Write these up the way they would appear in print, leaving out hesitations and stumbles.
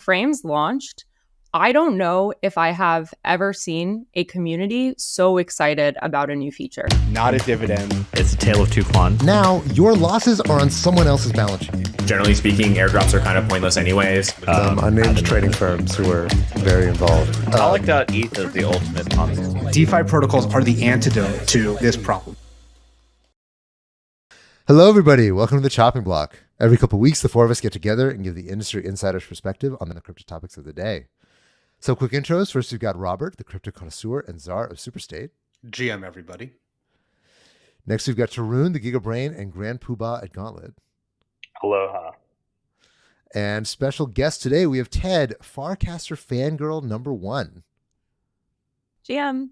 Frames launched, I don't know if I have ever seen a community so excited about a new feature. Not a dividend. It's a tale of two clans. Now, your losses are on someone else's balance sheet. Generally speaking, airdrops are kind of pointless anyways. Unnamed trading firms who are very involved. ETH is the ultimate concept. DeFi protocols are the antidote to this problem. Hello, everybody. Welcome to the Chopping Block. Every couple of weeks, the four of us get together and give the industry insider's perspective on the crypto topics of the day. So quick intros. First, we've got Robert, the crypto connoisseur and czar of Superstate. GM, everybody. Next, we've got Tarun, the Giga Brain and Grand Poobah at Gauntlet. Aloha. And special guest today, we have Ted, Farcaster fangirl number 1. GM.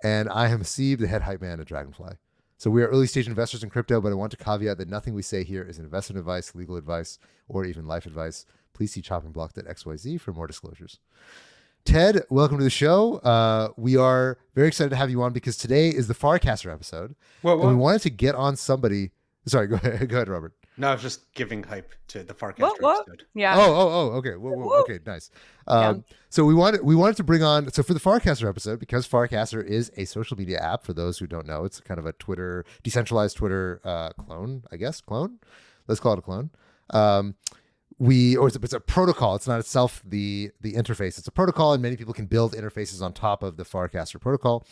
And I am Haseeb, the head hype man at Dragonfly. So we are early stage investors in crypto, but I want to caveat that nothing we say here is investment advice, legal advice, or even life advice. Please see choppingblock.xyz for more disclosures. Ted, welcome to the show. We are very excited to have you on because today is the Farcaster episode. And we wanted to get on somebody. Sorry, go ahead, Robert. No, I was just giving hype to the Farcaster episode. Yeah. Oh, okay. Okay, nice. So we wanted to bring on, so for the Farcaster episode, because Farcaster is a social media app, for those who don't know, it's kind of a Twitter, decentralized Twitter clone, I guess, clone? Let's call it a clone. It's a protocol. It's not itself the interface. It's a protocol, and many people can build interfaces on top of the Farcaster protocol.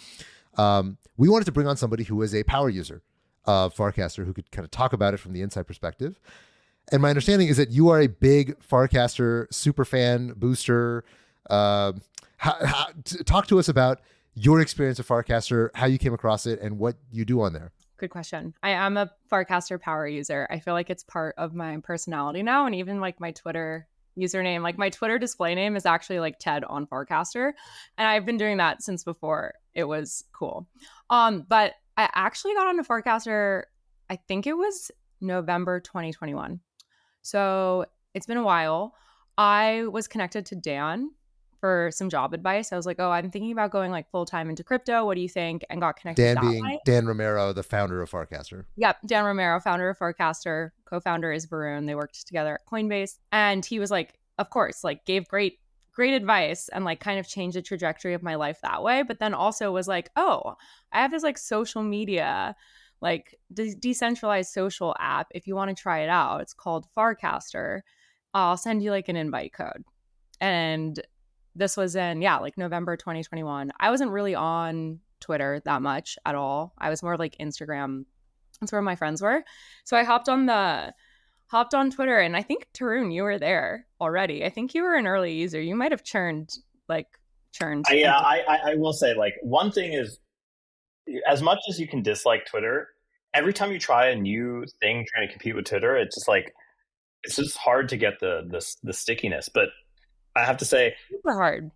We wanted to bring on somebody who is a power user of Farcaster who could kind of talk about it from the inside perspective. And my understanding is that you are a big Farcaster super fan, booster. Talk to us about your experience of Farcaster, how you came across it, and what you do on there. Good question. I am a Farcaster power user. I feel like it's part of my personality now. And even like my Twitter username, like my Twitter display name is actually like Ted on Farcaster. And I've been doing that since before it was cool. But I actually got onto Farcaster, I think it was November 2021. So it's been a while. I was connected to Dan for some job advice. I was like, I'm thinking about going like full-time into crypto. What do you think? And got connected Dan that being way. Dan Romero, the founder of Farcaster. Yep. Dan Romero, founder of Farcaster. Co-founder is Varun. They worked together at Coinbase. And he was like, of course, like gave great advice and like kind of changed the trajectory of my life that way. But then also was like, I have this like social media, like decentralized social app. If you want to try it out, it's called Farcaster. I'll send you like an invite code. And this was in, like November 2021. I wasn't really on Twitter that much at all. I was more like Instagram. That's where my friends were. So I hopped on Twitter, and I think Tarun, you were there already. I think you were an early user. You might have churned. Yeah, I will say, like, one thing is, as much as you can dislike Twitter, every time you try a new thing trying to compete with Twitter, it's just hard to get the stickiness. But I have to say, super hard.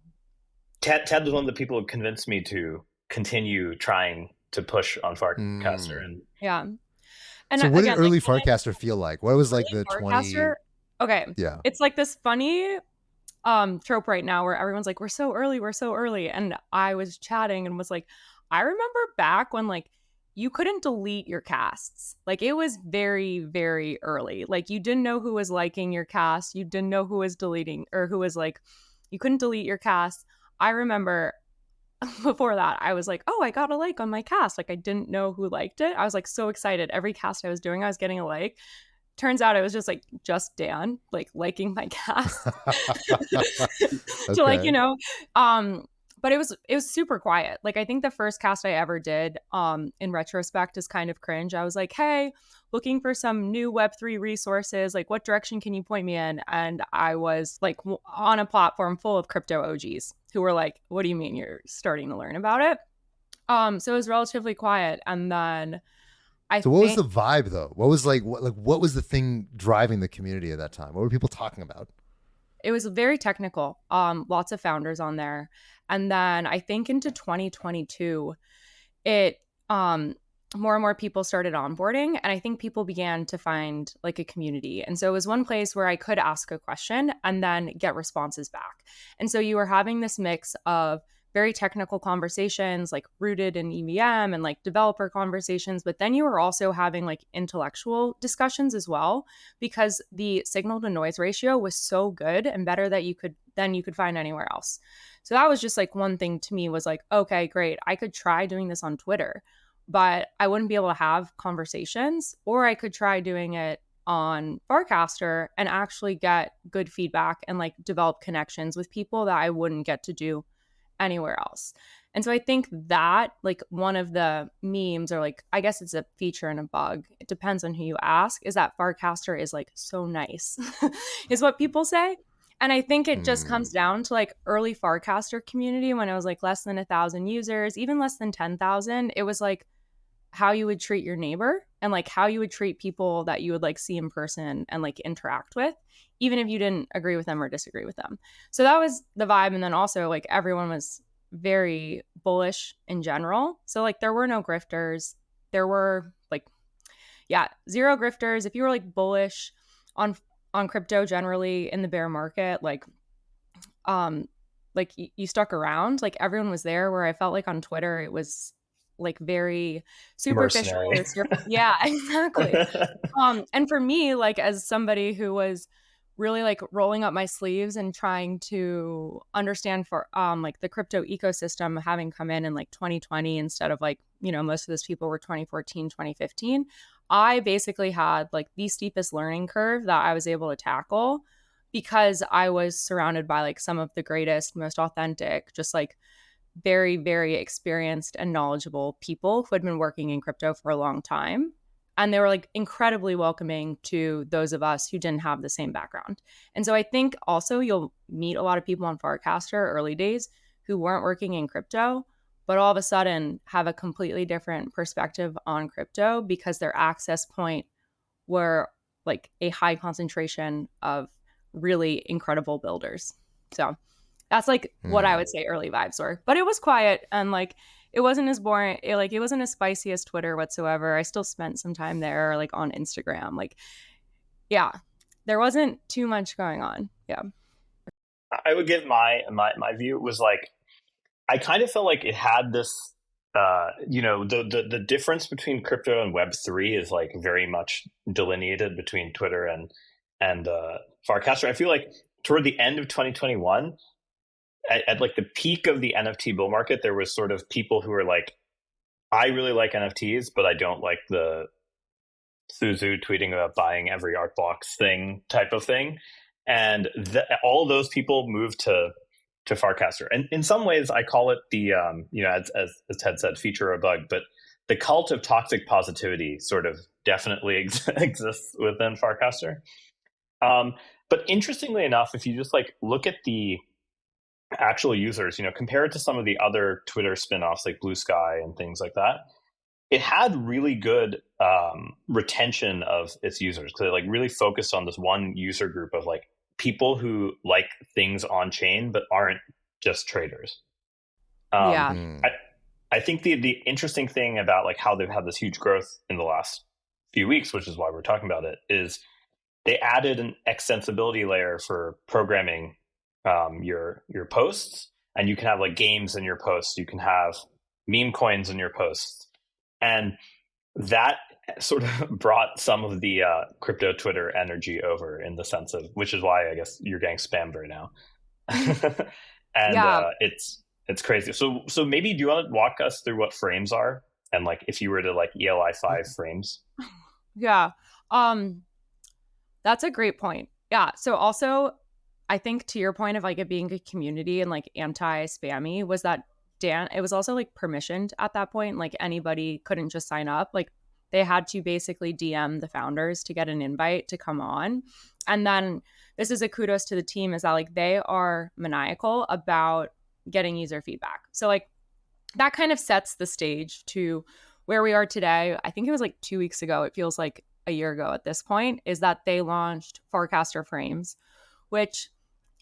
Ted was one of the people who convinced me to continue trying to push on Farcaster. And yeah. And so what again, did early like, Farcaster feel like? What was like the Farcaster, 20? Okay. Yeah. It's like this funny trope right now where everyone's like, we're so early. And I was chatting and was like, I remember back when like you couldn't delete your casts. Like it was very, very early. Like you didn't know who was liking your cast. You didn't know who was deleting or who was like, you couldn't delete your cast. I remember before that, I was like, I got a like on my cast. Like I didn't know who liked it. I was like so excited. Every cast I was doing, I was getting a like. Turns out it was just Dan like liking my cast. So like, but it was super quiet. Like I think the first cast I ever did in retrospect is kind of cringe. I was like, hey, looking for some new Web3 resources. Like what direction can you point me in? And I was like on a platform full of crypto OGs who were like, what do you mean you're starting to learn about it? So it was relatively quiet. And then what was the vibe though? What was what was the thing driving the community at that time? What were people talking about? It was very technical. Lots of founders on there. And then I think into 2022, it more and more people started onboarding, and I think people began to find like a community. And so it was one place where I could ask a question and then get responses back. And so you were having this mix of very technical conversations, like rooted in EVM and like developer conversations. But then you were also having like intellectual discussions as well, because the signal to noise ratio was so good and better that you could find anywhere else. So that was just like one thing to me was like, okay, great. I could try doing this on Twitter, but I wouldn't be able to have conversations, or I could try doing it on Farcaster and actually get good feedback and like develop connections with people that I wouldn't get to do anywhere else. And so I think that like one of the memes, or like I guess it's a feature and a bug, it depends on who you ask, is that Farcaster is like so nice is what people say. And I think it just comes down to like early Farcaster community when it was like less than 1,000 users, even less than 10,000. It was like how you would treat your neighbor and like how you would treat people that you would like see in person and like interact with, even if you didn't agree with them or disagree with them. So that was the vibe. And then also like everyone was very bullish in general. So like there were no grifters. There were like, yeah, zero grifters. If you were like bullish on crypto generally in the bear market, like you stuck around, like everyone was there, where I felt like on Twitter it was like very superficial. Yeah, exactly. And for me, like as somebody who was really like rolling up my sleeves and trying to understand for like the crypto ecosystem, having come in like 2020 instead of like, you know, most of those people were 2014, 2015. I basically had like the steepest learning curve that I was able to tackle, because I was surrounded by like some of the greatest, most authentic, just like very, very experienced and knowledgeable people who had been working in crypto for a long time. And they were like incredibly welcoming to those of us who didn't have the same background. And so I think also you'll meet a lot of people on Farcaster early days who weren't working in crypto, but all of a sudden have a completely different perspective on crypto because their access point were like a high concentration of really incredible builders. So that's like what I would say early vibes were. But it was quiet and like it wasn't as boring. It wasn't as spicy as Twitter whatsoever. I still spent some time there, like on Instagram. Like, yeah, there wasn't too much going on. Yeah. I would give my view was like, I kind of felt like it had this, the difference between crypto and Web3 is like very much delineated between Twitter and Farcaster. I feel like toward the end of 2021, at like the peak of the NFT bull market, there was sort of people who were like, I really like NFTs, but I don't like the Suzu tweeting about buying every art box thing type of thing. And all those people moved to Farcaster. And in some ways, I call it the, as Ted said, feature or bug, but the cult of toxic positivity sort of definitely exists within Farcaster. But interestingly enough, if you just like look at the actual users, compare it to some of the other Twitter spinoffs like Blue Sky and things like that, it had really good retention of its users, because it like really focused on this one user group of like people who like things on chain but aren't just traders. I think the interesting thing about like how they've had this huge growth in the last few weeks, which is why we're talking about it, is they added an extensibility layer for programming your posts, and you can have like games in your posts, you can have meme coins in your posts, and that sort of brought some of the crypto Twitter energy over, in the sense of, which is why I guess you're getting spammed right now. And it's crazy. So maybe do you want to walk us through what frames are, and like if you were to like ELI 5 frames? Yeah. That's a great point. Yeah. So also, I think to your point of like it being a community and like anti-spammy, was that it was also like permissioned at that point. Like anybody couldn't just sign up. Like they had to basically DM the founders to get an invite to come on. And then this is a kudos to the team, is that like they are maniacal about getting user feedback. So like that kind of sets the stage to where we are today. I think it was like 2 weeks ago. It feels like a year ago at this point, is that they launched Farcaster Frames, which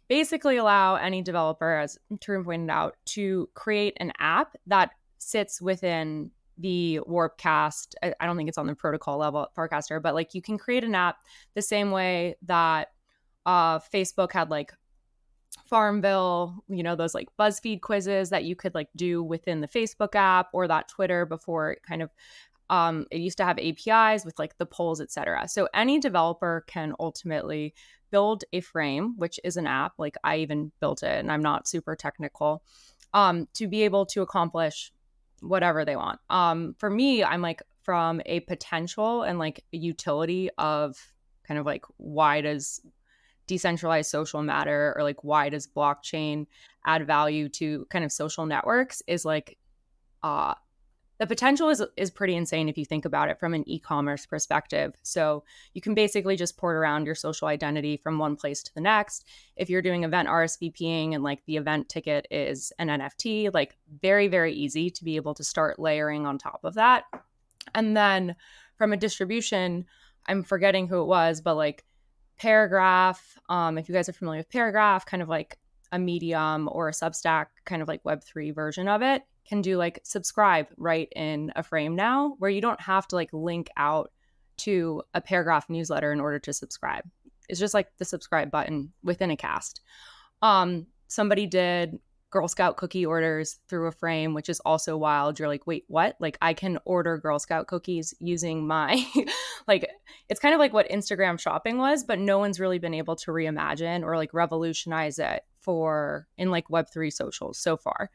basically allow any developer, as Tarun pointed out, to create an app that sits within the Warpcast. I don't think it's on the protocol level at Farcaster, but like you can create an app the same way that Facebook had like Farmville, those like BuzzFeed quizzes that you could like do within the Facebook app or that Twitter before it kind of it used to have APIs with like the polls, etc. So any developer can ultimately build a frame, which is an app. Like I even built it, and I'm not super technical, to be able to accomplish whatever they want. For me, I'm like from a potential and like a utility of kind of like why does decentralized social matter, or like why does blockchain add value to kind of social networks, is like the potential is pretty insane if you think about it from an e-commerce perspective. So you can basically just port around your social identity from one place to the next. If you're doing event RSVPing and like the event ticket is an NFT, like very, very easy to be able to start layering on top of that. And then from a distribution, I'm forgetting who it was, but like Paragraph, if you guys are familiar with Paragraph, kind of like a Medium or a Substack kind of like Web3 version of it, can do like subscribe right in a frame now, where you don't have to like link out to a Paragraph newsletter in order to subscribe. It's just like the subscribe button within a cast. Somebody did Girl Scout cookie orders through a frame, which is also wild. You're like, wait, what? Like I can order Girl Scout cookies using my, like, it's kind of like what Instagram shopping was, but no one's really been able to reimagine or like revolutionize it in like Web3 socials so far.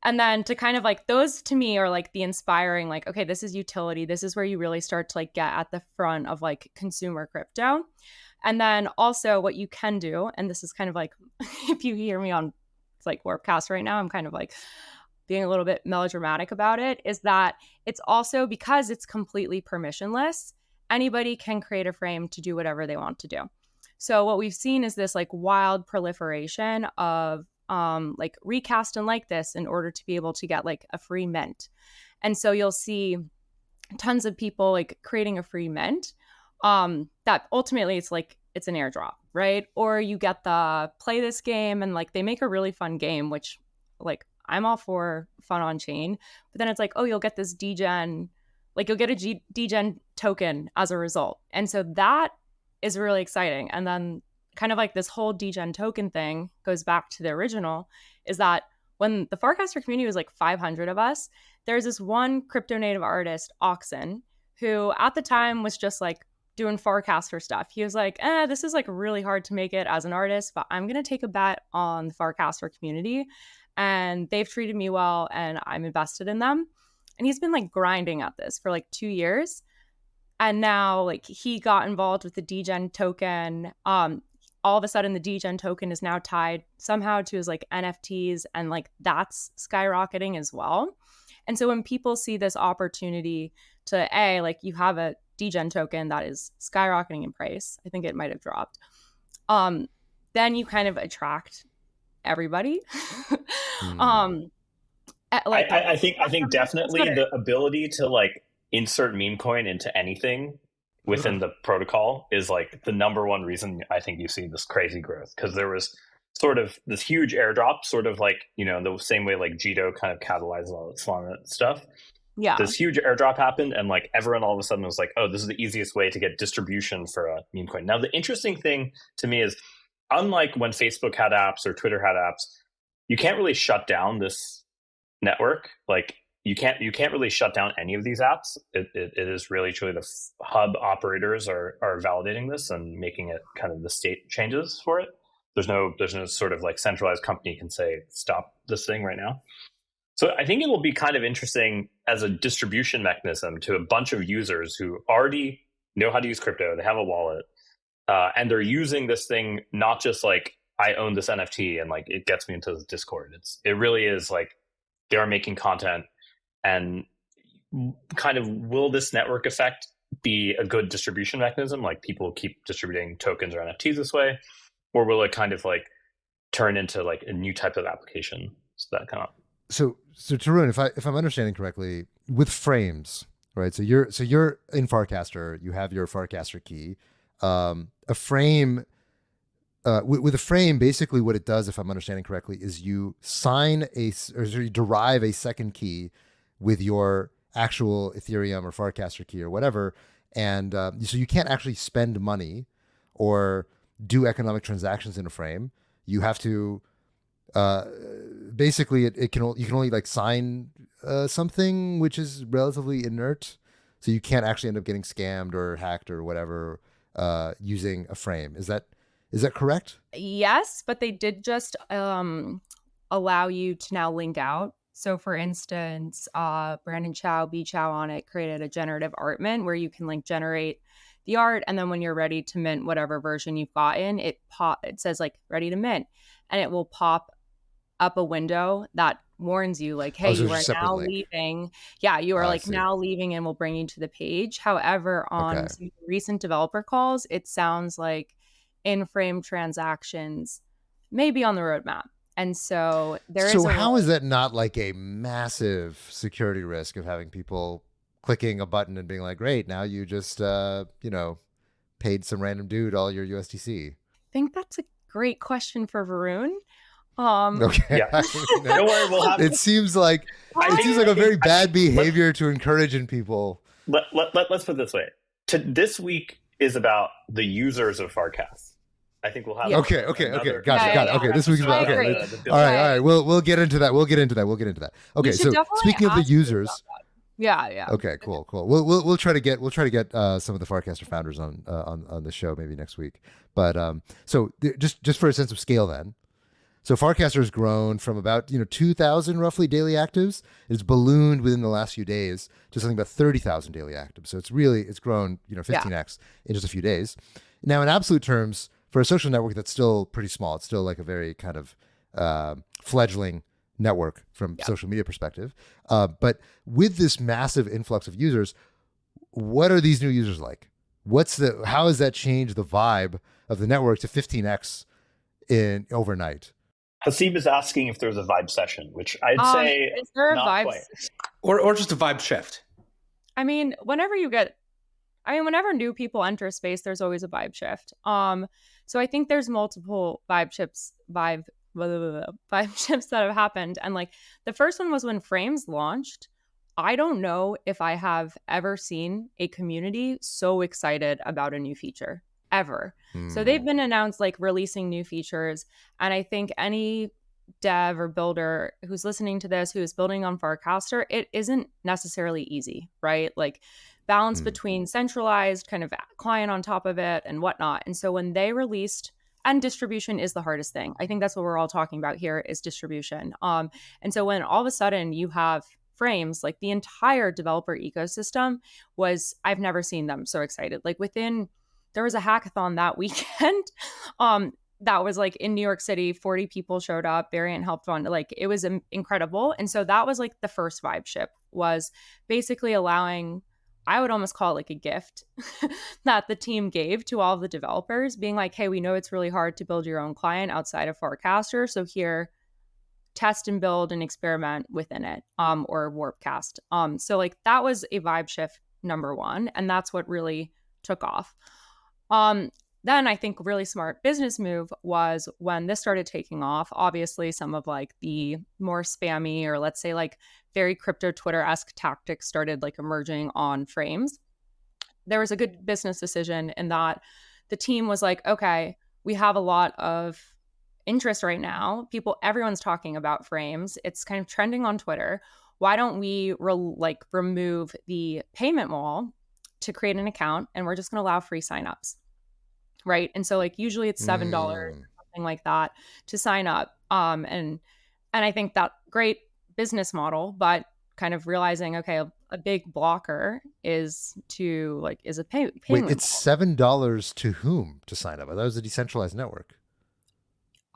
And then to kind of like, those to me are like the inspiring, like, okay, this is utility. This is where you really start to like get at the front of like consumer crypto. And then also what you can do, and this is kind of like, if you hear me on like Warpcast right now, I'm kind of like being a little bit melodramatic about it, is that it's also, because it's completely permissionless, anybody can create a frame to do whatever they want to do. So what we've seen is this like wild proliferation of like recast and like this in order to be able to get like a free mint. And so you'll see tons of people like creating a free mint. That ultimately it's like, it's an airdrop, right? Or you get the play this game and like they make a really fun game, which like I'm all for fun on chain, but then it's like, oh, you'll get this degen, like you'll get a degen token as a result. And so that is really exciting. And then kind of like this whole degen token thing goes back to the original, is that when the Farcaster community was like 500 of us, there's this one crypto native artist, Oxen, who at the time was just like doing Farcaster stuff. He was like, this is like really hard to make it as an artist, but I'm going to take a bet on the Farcaster community. And they've treated me well and I'm invested in them. And he's been like grinding at this for like 2 years. And now like he got involved with the degen token. All of a sudden the degen token is now tied somehow to his like NFTs, and like that's skyrocketing as well. And so when people see this opportunity to like you have a degen token that is skyrocketing in price, I think it might have dropped, then you kind of attract everybody. Like I think definitely the ability to like insert meme coin into anything within the protocol is like the number one reason I think you see this crazy growth, because there was sort of this huge airdrop, sort of like, the same way like Jito kind of catalyzed all this fun stuff. Yeah. This huge airdrop happened and like everyone all of a sudden was like, oh, this is the easiest way to get distribution for a meme coin. Now, the interesting thing to me is, unlike when Facebook had apps or Twitter had apps, you can't really shut down this network. Like you can't really shut down any of these apps. It is really truly the hub operators are validating this and making it kind of the state changes for it. There's no sort of like centralized company can say, stop this thing right now. So I think it will be kind of interesting as a distribution mechanism to a bunch of users who already know how to use crypto. They have a wallet, and they're using this thing not just like, I own this NFT and like it gets me into the Discord. It really is like they are making content, and kind of will this network effect be a good distribution mechanism? Like people keep distributing tokens or NFTs this way, or will it kind of like turn into like a new type of application? So that kind of. So Tarun, if I'm understanding correctly, with frames, right? So you're in Farcaster, you have your Farcaster key. A frame, with a frame, basically what it does, if I'm understanding correctly, is you you derive a second key with your actual Ethereum or Farcaster key or whatever, and so you can't actually spend money or do economic transactions in a frame, you have to basically you can only like sign something which is relatively inert, so you can't actually end up getting scammed or hacked or whatever using a frame. Is that correct? Yes, but they did just allow you to now link out. So for instance, Brandon Chow, B Chow on it created a generative art mint where you can like generate the art, and then when you're ready to mint whatever version you've gotten, it says like ready to mint, and it will pop up a window that warns you like, hey, you are now leaving. Yeah, you are like now leaving, and will bring you to the page. However, on some recent developer calls, it sounds like in-frame transactions may be on the roadmap. And so how is that not like a massive security risk of having people clicking a button and being like, great, now you just paid some random dude all your USDC? I think that's a great question for Varun. Okay. Yeah. Don't worry, it seems like a very bad behavior to encourage in people. Let's put it this way. This week is about the users of Farcast. I think we'll have Okay. Got it. Okay, this week's about all right. We'll get into that. Okay, so speaking of the users. Yeah. Okay, cool. We'll try to get some of the Farcaster founders on the show maybe next week. But so just for a sense of scale then. So Farcaster has grown from about 2,000 roughly daily actives. It's ballooned within the last few days to something about 30,000 daily actives. So it's grown 15x in just a few days. Now in absolute terms, for a social network that's still pretty small, it's still like a very kind of fledgling network from social media perspective. But with this massive influx of users, what are these new users like? How has that changed the vibe of the network to 15x in overnight? Haseeb is asking if there's a vibe session, which I'd say is there a not vibe quite. Or just a vibe shift. I mean, whenever new people enter space, there's always a vibe shift. So I think there's multiple vibe shifts that have happened. And like the first one was when Frames launched. I don't know if I have ever seen a community so excited about a new feature ever. So they've been announced like releasing new features. And I think any dev or builder who's listening to this, who is building on Farcaster, it isn't necessarily easy, right? Like balance between centralized kind of client on top of it and whatnot. And so when they released, and distribution is the hardest thing. I think that's what we're all talking about here is distribution. And so when all of a sudden you have Frames, like the entire developer ecosystem I've never seen them so excited. Like there was a hackathon that weekend that was like in New York City, 40 people showed up, Variant helped fund, like it was incredible. And so that was like the first vibe shift, was basically allowing, I would almost call it like a gift that the team gave to all of the developers, being like, hey, we know it's really hard to build your own client outside of Farcaster. So here, test and build and experiment within it, or Warpcast. So like that was a vibe shift number one. And that's what really took off. Then I think a really smart business move was when this started taking off. Obviously, some of like the more spammy, or let's say like very crypto Twitter-esque tactics started like emerging on Frames. There was a good business decision in that the team was like, okay, we have a lot of interest right now. Everyone's talking about Frames. It's kind of trending on Twitter. Why don't we remove the payment wall to create an account, and we're just going to allow free signups, right? And so like usually it's $7 or something like that to sign up. And I think that great business model, but kind of realizing, okay, a big blocker is a payment. Wait, it's $7 to whom to sign up? That was a decentralized network.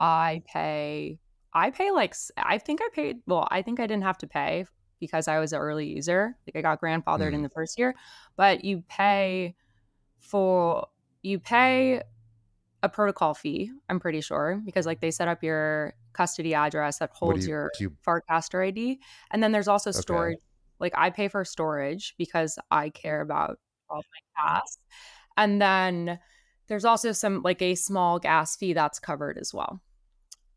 I think I didn't have to pay because I was an early user. Like I got grandfathered in the first year, but you pay a protocol fee, I'm pretty sure, because like they set up your custody address that holds your Farcaster ID. And then there's also storage. Okay. Like I pay for storage because I care about all my tasks. And then there's also some like a small gas fee that's covered as well.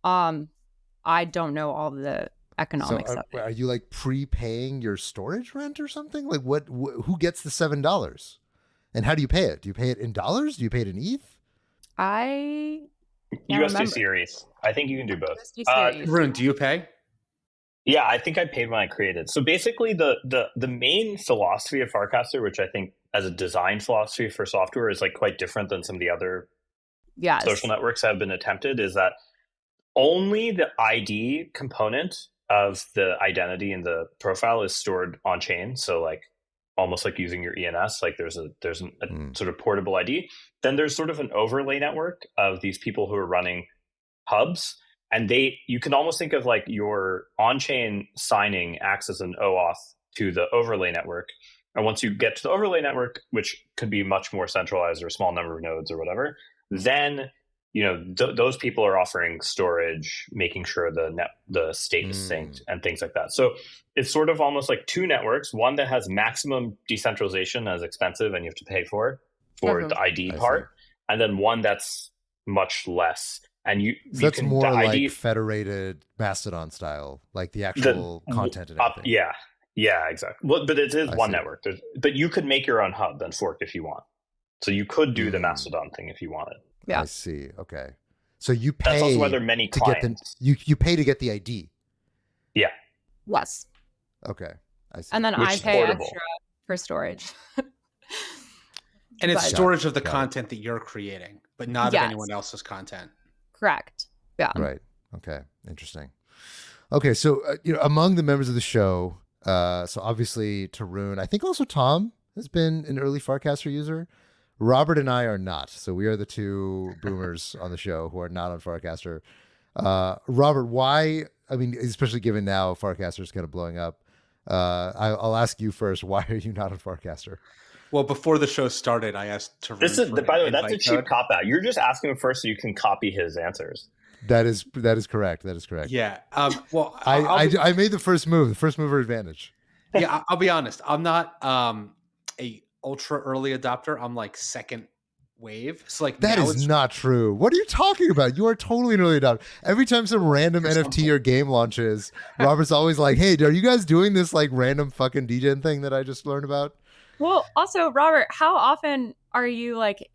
I don't know all the economics of it. Are you like prepaying your storage rent or something? Like who gets the $7? And how do you pay it? Do you pay it in dollars? Do you pay it in ETH? I can't USD remember. series. I think you can do both. USD series. Tarun, do you pay? Yeah, I think I paid when I created. So basically, the main philosophy of Farcaster, which I think as a design philosophy for software is like quite different than some of the other Yes. social networks that have been attempted, is that only the ID component of the identity in the profile is stored on chain. So like almost like using your ENS, like there's a sort of portable ID. Then there's sort of an overlay network of these people who are running hubs, and you can almost think of like your on-chain signing acts as an OAuth to the overlay network. And once you get to the overlay network, which could be much more centralized or a small number of nodes or whatever, then those people are offering storage, making sure the state is synced and things like that. So it's sort of almost like two networks, one that has maximum decentralization as expensive and you have to pay for the ID part, and then one that's much less. And that's more like federated Mastodon style, like the actual content and everything. Yeah, exactly. Well, but it is one network. But you could make your own hub and fork if you want. So you could do the Mastodon thing if you wanted. Yeah. I see. Okay. So you pay. That's also why there are many clients. You pay to get the ID. Yeah. Yes. Okay. I see. And then I pay extra for storage. And it's storage of the content that you're creating, but not of anyone else's content. Correct. Yeah. Right. Okay. Interesting. Okay. So among the members of the show, so obviously Tarun, I think also Tom has been an early Farcaster user. Robert and I are not. So we are the two boomers on the show who are not on Farcaster. Robert, why? I mean, especially given now Farcaster is kind of blowing up. I'll ask you first. Why are you not on Farcaster? Well, before the show started, I asked Tarun. By the way, that's a cheap cop out. You're just asking him first so you can copy his answers. That is correct. That is correct. Yeah. Well, I made the first move, the first mover advantage. Yeah, I'll be honest. I'm not a ultra early adopter. I'm like second wave. So like that is not true. What are you talking about? You are totally an early adopter. Every time some random NFT or game launches, Robert's always like, "Hey, are you guys doing this like random fucking degen thing that I just learned about?" Well, also, Robert, how often are you like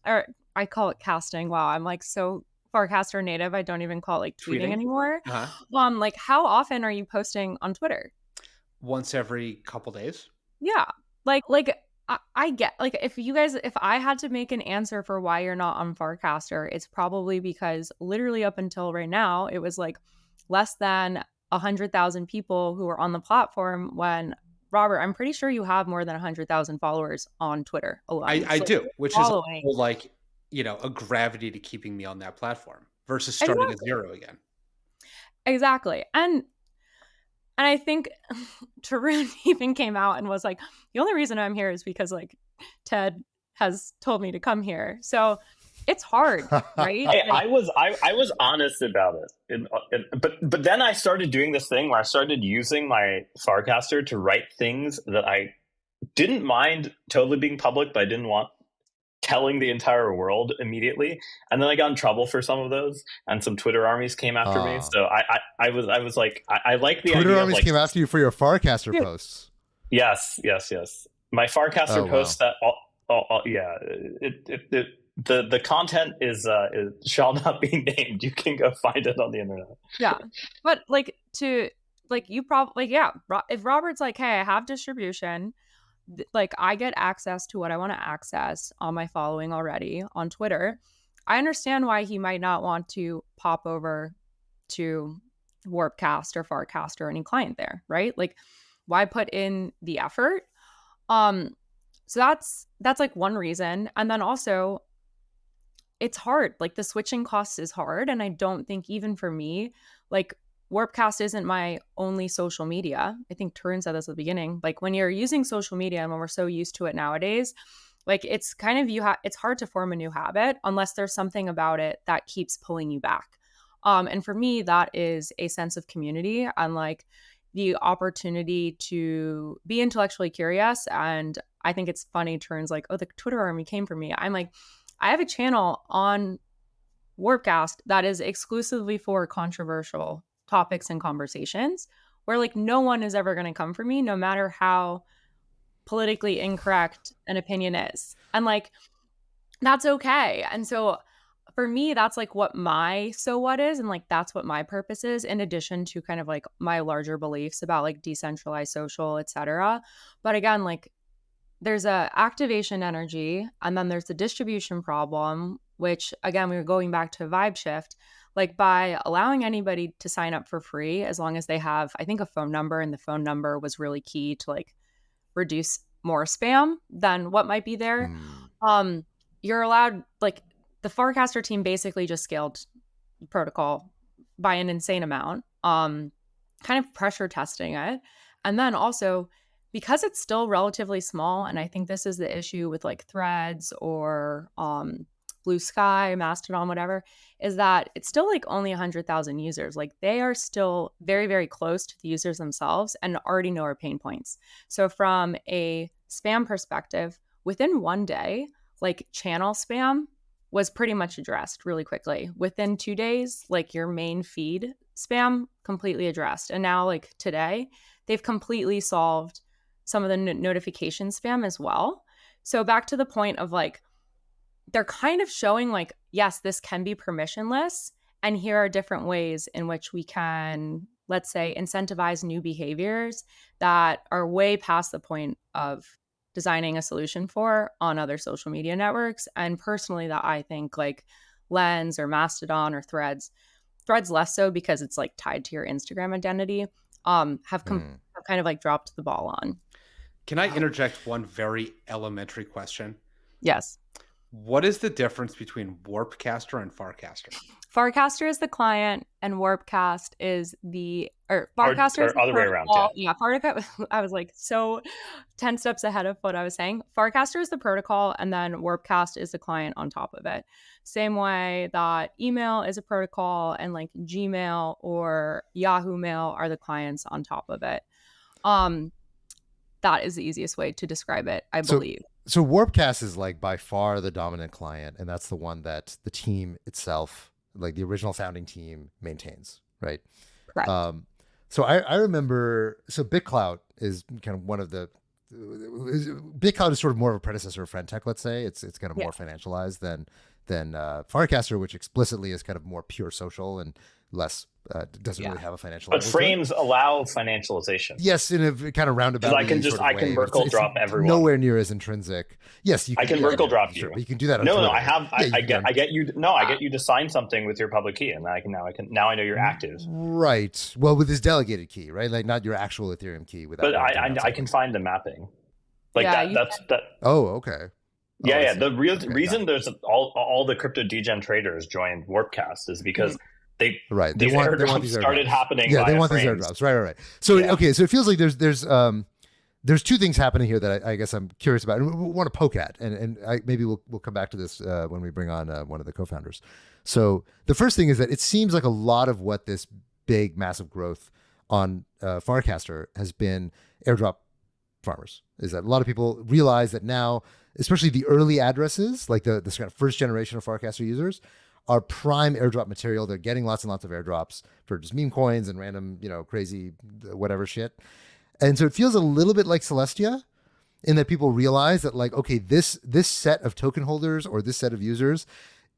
or I call it casting. Wow, I'm like so Farcaster native. I don't even call it like tweeting anymore. Like how often are you posting on Twitter? Once every couple days. Yeah. Like I get like if I had to make an answer for why you're not on Farcaster, it's probably because literally up until right now, it was like less than 100,000 people who were on the platform when Robert, I'm pretty sure you have more than 100,000 followers on Twitter alone. I do, which is like, a gravity to keeping me on that platform versus starting at zero again. Exactly. And I think Tarun even came out and was like, the only reason I'm here is because like Ted has told me to come here. So it's hard, right? Hey, I was honest about it. But then I started doing this thing where I started using my Farcaster to write things that I didn't mind totally being public, but I didn't want telling the entire world immediately. And then I got in trouble for some of those, and some Twitter armies came after me. So I was like, I like the Twitter idea armies of, like, came after you for your Farcaster posts. Yes. My Farcaster posts that the content is shall not be named. You can go find it on the internet. Yeah, but like you probably if Robert's like, hey, I have distribution, like I get access to what I want to access on my following already on Twitter, I understand why he might not want to pop over to Warpcast or Farcast or any client there, right? Like why put in the effort? So that's like one reason. And then also it's hard. Like the switching costs is hard. And I don't think even for me, like Warpcast isn't my only social media. I think Tarun said this at the beginning. Like when you're using social media and when we're so used to it nowadays, like it's kind of it's hard to form a new habit unless there's something about it that keeps pulling you back. And for me, that is a sense of community and like the opportunity to be intellectually curious. And I think it's funny, Tarun's like, oh, the Twitter army came for me. I'm like, I have a channel on Warpcast that is exclusively for controversial topics and conversations where like no one is ever going to come for me, no matter how politically incorrect an opinion is. And like that's okay. And so for me, that's like what my so what is, and like that's what my purpose is, in addition to kind of like my larger beliefs about like decentralized social, etc. But again, like there's a activation energy, and then there's the distribution problem, which again, we were going back to vibe shift. Like by allowing anybody to sign up for free, as long as they have, I think, a phone number, and the phone number was really key to like reduce more spam than what might be there. Um, you're allowed, like, the Farcaster team basically just scaled protocol by an insane amount, kind of pressure testing it. And then also, because it's still relatively small, and I think this is the issue with like Threads or Blue Sky, Mastodon, whatever, is that it's still like only 100,000 users. Like they are still very, very close to the users themselves and already know our pain points. So from a spam perspective, within one day, like channel spam was pretty much addressed really quickly. Within 2 days, like your main feed spam completely addressed. And now like today, they've completely solved some of the notification spam as well. So back to the point of like, they're kind of showing like, yes, this can be permissionless. And here are different ways in which we can, let's say, incentivize new behaviors that are way past the point of designing a solution for on other social media networks. And personally, that I think like Lens or Mastodon or Threads less so because it's like tied to your Instagram identity, have kind of like dropped the ball on. Can I interject one very elementary question? Yes. What is the difference between Warpcaster and Farcaster? Farcaster is the client, and Warpcast is Farcaster is the other way around. Yeah, Farcaster. I was like so 10 steps ahead of what I was saying. Farcaster is the protocol, and then Warpcast is the client on top of it. Same way that email is a protocol, and like Gmail or Yahoo Mail are the clients on top of it. That is the easiest way to describe it, I believe. So Warpcast is like by far the dominant client, and that's the one that the team itself, like the original founding team, maintains, right? Correct. So I remember, so BitCloud is kind of one of the, BitCloud is sort of more of a predecessor of FriendTech, let's say. It's kind of more financialized than Farcaster, which explicitly is kind of more pure social and less doesn't really have a financial. But Frames allow financialization. Yes, in a kind of roundabout. I can Merkle drop everyone. Nowhere near as intrinsic. Yes, you can. I can Merkle drop you. Sure, you can do that. On no, Twitter. I get you. No, I get you to sign something with your public key, and now I know you're active. Right. Well, with this delegated key, right? Like not your actual Ethereum key. But I can find the mapping. Like that's that. Oh, okay. Yeah. The reason there's all the crypto degen traders joined Warpcast is because they want these airdrops started happening. Yeah, they want these airdrops. Right. So okay, so it feels like there's two things happening here that I guess I'm curious about and we want to poke at, and maybe we'll come back to this when we bring on one of the co-founders. So the first thing is that it seems like a lot of what this big massive growth on Farcaster has been airdrop farmers. Is that a lot of people realize that now, especially the early addresses, like this kind of first generation of Farcaster users, are prime airdrop material. They're getting lots and lots of airdrops for just meme coins and random, crazy whatever shit. And so it feels a little bit like Celestia in that people realize that like, okay, this set of token holders or this set of users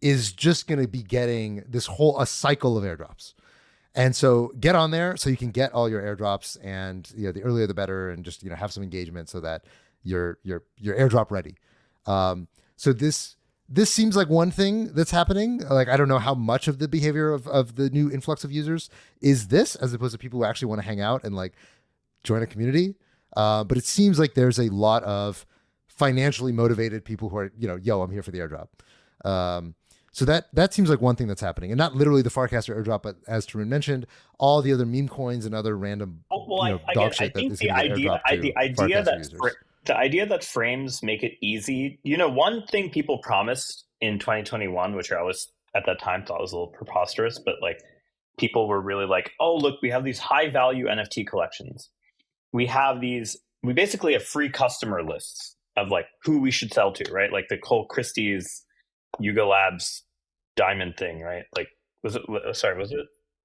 is just going to be getting a cycle of airdrops. And so get on there so you can get all your airdrops, and the earlier the better, and just have some engagement so that you're airdrop ready. So this seems like one thing that's happening. Like, I don't know how much of the behavior of the new influx of users is this, as opposed to people who actually want to hang out and like join a community. But it seems like there's a lot of financially motivated people who are, I'm here for the airdrop. So that seems like one thing that's happening, and not literally the Farcaster airdrop, but as Tarun mentioned, all the other meme coins and other random dog shit that is going to be airdropped to the idea that frames make it easy. One thing people promised in 2021, which I always at that time thought was a little preposterous, but like people were really like, oh, look, we have these high value NFT collections. We basically have free customer lists of like who we should sell to, right? Like the Cole Christie's Yuga Labs diamond thing, right? Like, was it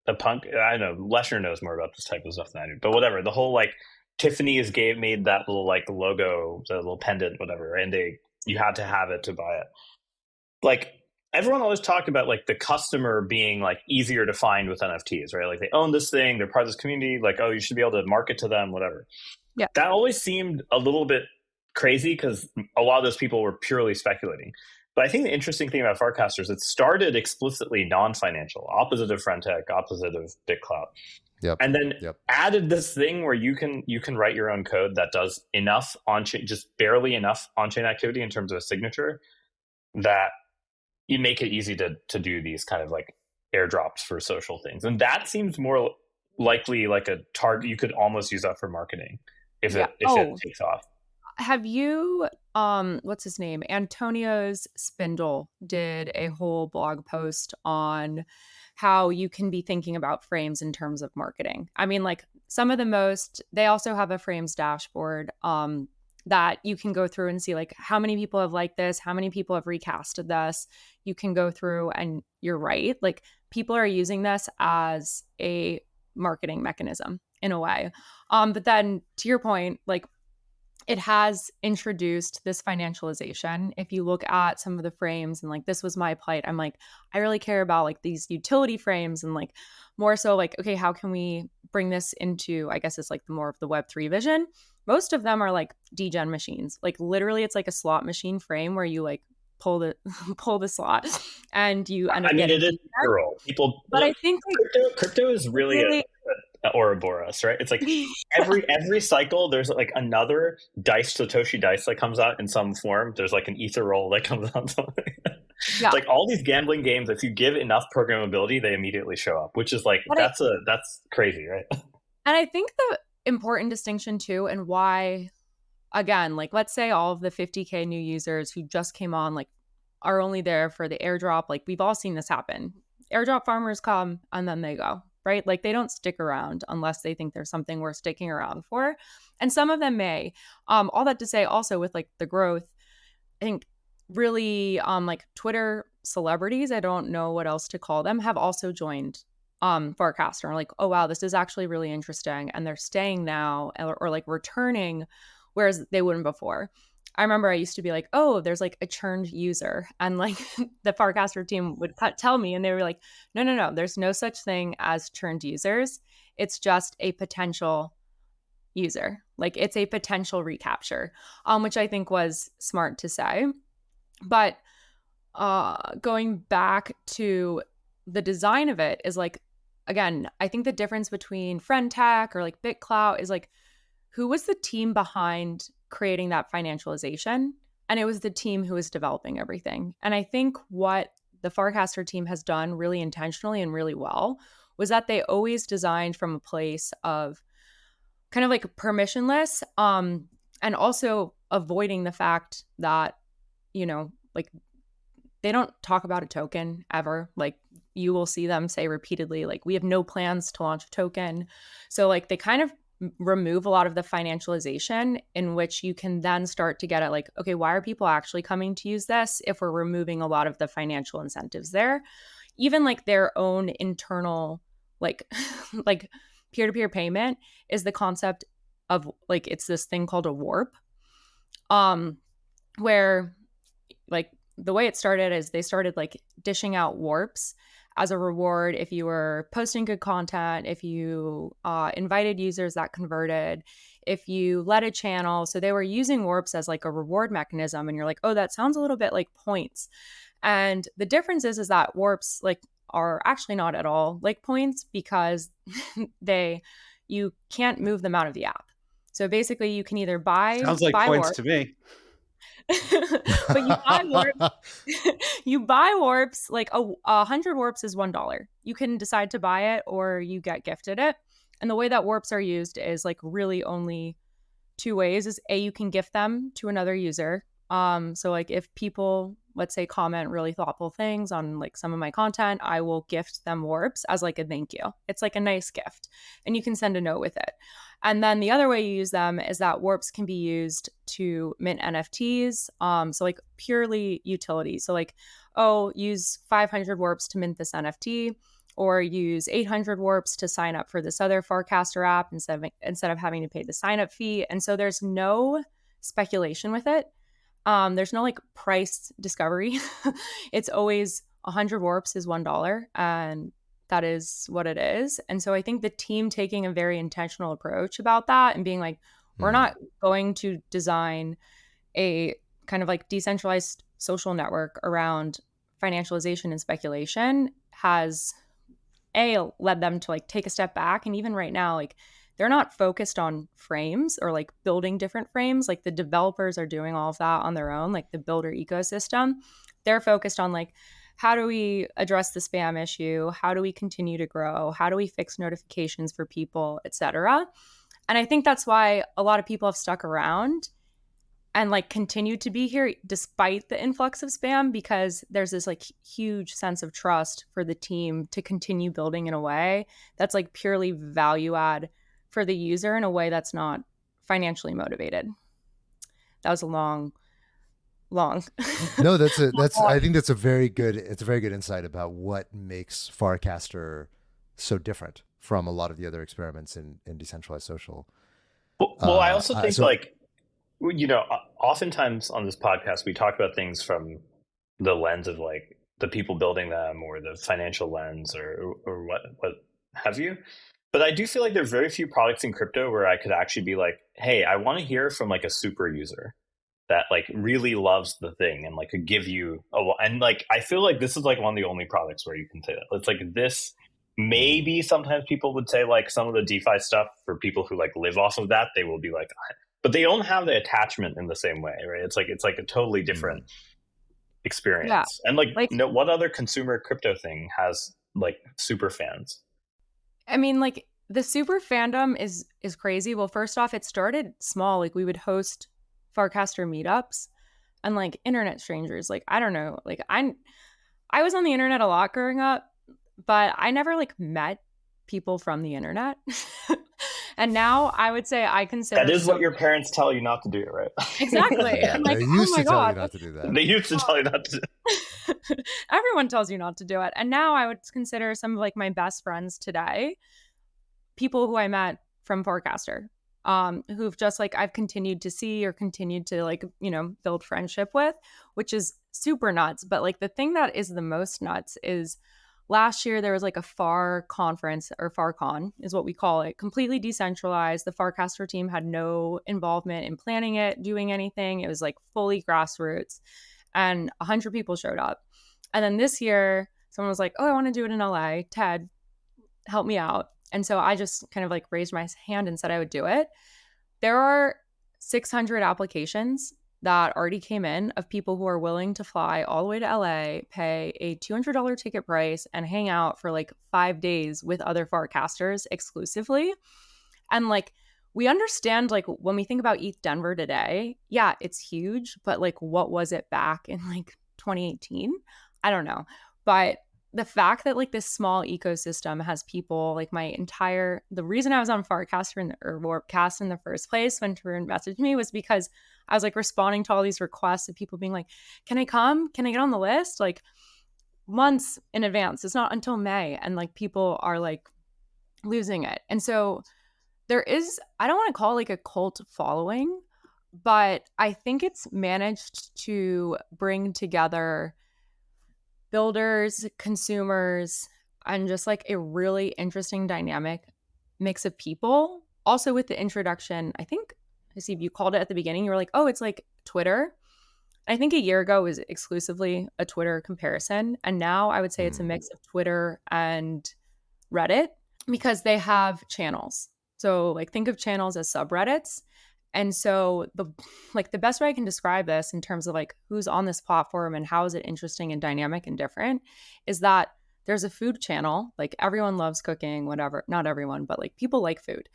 a punk? I don't know. Lesher knows more about this type of stuff than I do, but whatever. The whole like Tiffany's made that little like logo, the little pendant, whatever, and you had to have it to buy it. like everyone always talked about like the customer being like easier to find with NFTs, right? Like they own this thing, they're part of this community, like, oh, you should be able to market to them, whatever. Yeah. That always seemed a little bit crazy because a lot of those people were purely speculating. But I think the interesting thing about Farcaster is it started explicitly non-financial, opposite of Friendtech, opposite of BitClout. Yep. And then Yep. added this thing where you can write your own code that does enough on-chain, just barely enough on-chain activity in terms of a signature that you make it easy to do these kind of like airdrops for social things. And that seems more likely like a target. You could almost use that for marketing if it takes off. Have you what's his name? Antonio's Spindle did a whole blog post on how you can be thinking about frames in terms of marketing. I mean, like some of the most, they also have a frames dashboard that you can go through and see like how many people have liked this, how many people have recasted this. You can go through and you're right. Like people are using this as a marketing mechanism in a way. But then to your point, like it has introduced this financialization. If you look at some of the frames and like, this was my plight, I'm like, I really care about like these utility frames and like more so like, okay, how can we bring this into, I guess it's like the more of the Web3 vision. Most of them are like degen machines. Like literally it's like a slot machine frame where you like pull the slot and you end up getting it is literal. People, but I think like, crypto is really a Ouroboros, right? It's like every cycle there's like another Satoshi dice that comes out in some form. There's like an ether roll that comes out. Yeah. Like all these gambling games, if you give enough programmability, they immediately show up, which is like that's crazy, right? And I think the important distinction too, and why, again, like let's say all of the 50K new users who just came on like are only there for the airdrop. Like we've all seen this happen. Airdrop farmers come and then they go. Right? Like they don't stick around unless they think there's something worth sticking around for. And some of them may. All that to say also with like the growth, I think really like Twitter celebrities, I don't know what else to call them, have also joined Farcaster. Like, oh wow, this is actually really interesting. And they're staying now or like returning, whereas they wouldn't before. I remember I used to be like, oh, there's like a churned user. And like the Farcaster team would tell me and they were like, no, there's no such thing as churned users. It's just a potential user. Like it's a potential recapture, which I think was smart to say. But going back to the design of it is like, again, I think the difference between Friendtech or like BitClout is like, who was the team behind creating that financialization? And it was the team who was developing everything. And I think what the Farcaster team has done really intentionally and really well was that they always designed from a place of kind of like permissionless, and also avoiding the fact that, you know, like they don't talk about a token ever. Like you will see them say repeatedly, like, we have no plans to launch a token. So like they kind of remove a lot of the financialization in which you can then start to get at like, okay, why are people actually coming to use this if we're removing a lot of the financial incentives there? Even like their own internal like like peer-to-peer payment is the concept of like, it's this thing called a warp, where like the way it started is they started like dishing out warps as a reward if you were posting good content, if you invited users that converted, if you led a channel. So they were using warps as like a reward mechanism. And you're like, oh, that sounds a little bit like points. And the difference is that warps like are actually not at all like points because you can't move them out of the app. So basically you can either buy sounds like buy points warp, to me. but you buy warps. You buy warps like 100 warps is $1. You can decide to buy it or you get gifted it. And the way that warps are used is like really only two ways. Is A, you can gift them to another user. So like if people, let's say, comment really thoughtful things on like some of my content, I will gift them warps as like a thank you. It's like a nice gift and you can send a note with it. And then the other way you use them is that warps can be used to mint NFTs. So like purely utility. So like, oh, use 500 warps to mint this NFT, or use 800 warps to sign up for this other Farcaster app instead of having to pay the sign up fee. And so there's no speculation with it. There's no like price discovery. It's always 100 warps is $1, and that is what it is. And so I think the team taking a very intentional approach about that and being like, we're not going to design a kind of like decentralized social network around financialization and speculation has led them to like take a step back. And even right now, like they're not focused on frames or like building different frames. Like the developers are doing all of that on their own, like the builder ecosystem. They're focused on like, how do we address the spam issue? How do we continue to grow? How do we fix notifications for people, etc.? And I think that's why a lot of people have stuck around and like continue to be here despite the influx of spam, because there's this like huge sense of trust for the team to continue building in a way that's like purely value add for the user in a way that's not financially motivated. That was a long No, I think that's a very good insight about what makes Farcaster so different from a lot of the other experiments in decentralized social. Well, I also think like, you know, oftentimes on this podcast, we talk about things from the lens of like the people building them or the financial lens or what have you. But I do feel like there's very few products in crypto where I could actually be like, hey, I want to hear from like a super user that like really loves the thing and like could give you and like I feel like this is like one of the only products where you can say that. It's like this. Maybe sometimes people would say like some of the DeFi stuff for people who like live off of that, they will be like, but they don't have the attachment in the same way, right? It's like a totally different experience. Yeah. And like what other consumer crypto thing has like super fans? I mean, like the super fandom is crazy. Well, first off, it started small. Like we would host Farcaster meetups and like internet strangers. Like, I don't know, like I was on the internet a lot growing up, but I never like met people from the internet. And now I would say I consider that is what your parents tell you not to do, right? Exactly. Yeah, like, they used to tell you not to do that. They used to tell you not to do Everyone tells you not to do it. And now I would consider some of like my best friends today people who I met from Farcaster, who've just like I've continued to see or continued to like, you know, build friendship with, which is super nuts. But like the thing that is the most nuts is last year, there was like a FAR conference, or FarCon is what we call it, completely decentralized. The Farcaster team had no involvement in planning it, doing anything. It was like fully grassroots, and 100 people showed up. And then this year, someone was like, oh, I want to do it in LA. Ted, help me out. And so I just kind of like raised my hand and said I would do it. There are 600 applications that already came in of people who are willing to fly all the way to LA, pay a $200 ticket price, and hang out for like 5 days with other Farcasters exclusively. And like, we understand like when we think about ETH Denver today, yeah, it's huge, but like what was it back in like 2018? I don't know. But the fact that like this small ecosystem has people like the reason I was on Farcaster or Warpcast in the first place when Tarun messaged me was because I was like responding to all these requests of people being like, can I come? Can I get on the list? Like months in advance. It's not until May. And like people are like losing it. And so there is, I don't want to call it like a cult following, but I think it's managed to bring together builders, consumers, and just like a really interesting dynamic mix of people. Also with the introduction, I think, Haseeb, you called it at the beginning. You were like, oh, it's like Twitter. I think a year ago it was exclusively a Twitter comparison. And now I would say it's a mix of Twitter and Reddit because they have channels. So like think of channels as subreddits. And so the best way I can describe this in terms of like who's on this platform and how is it interesting and dynamic and different is that there's a food channel, like everyone loves cooking, whatever, not everyone, but like people like food.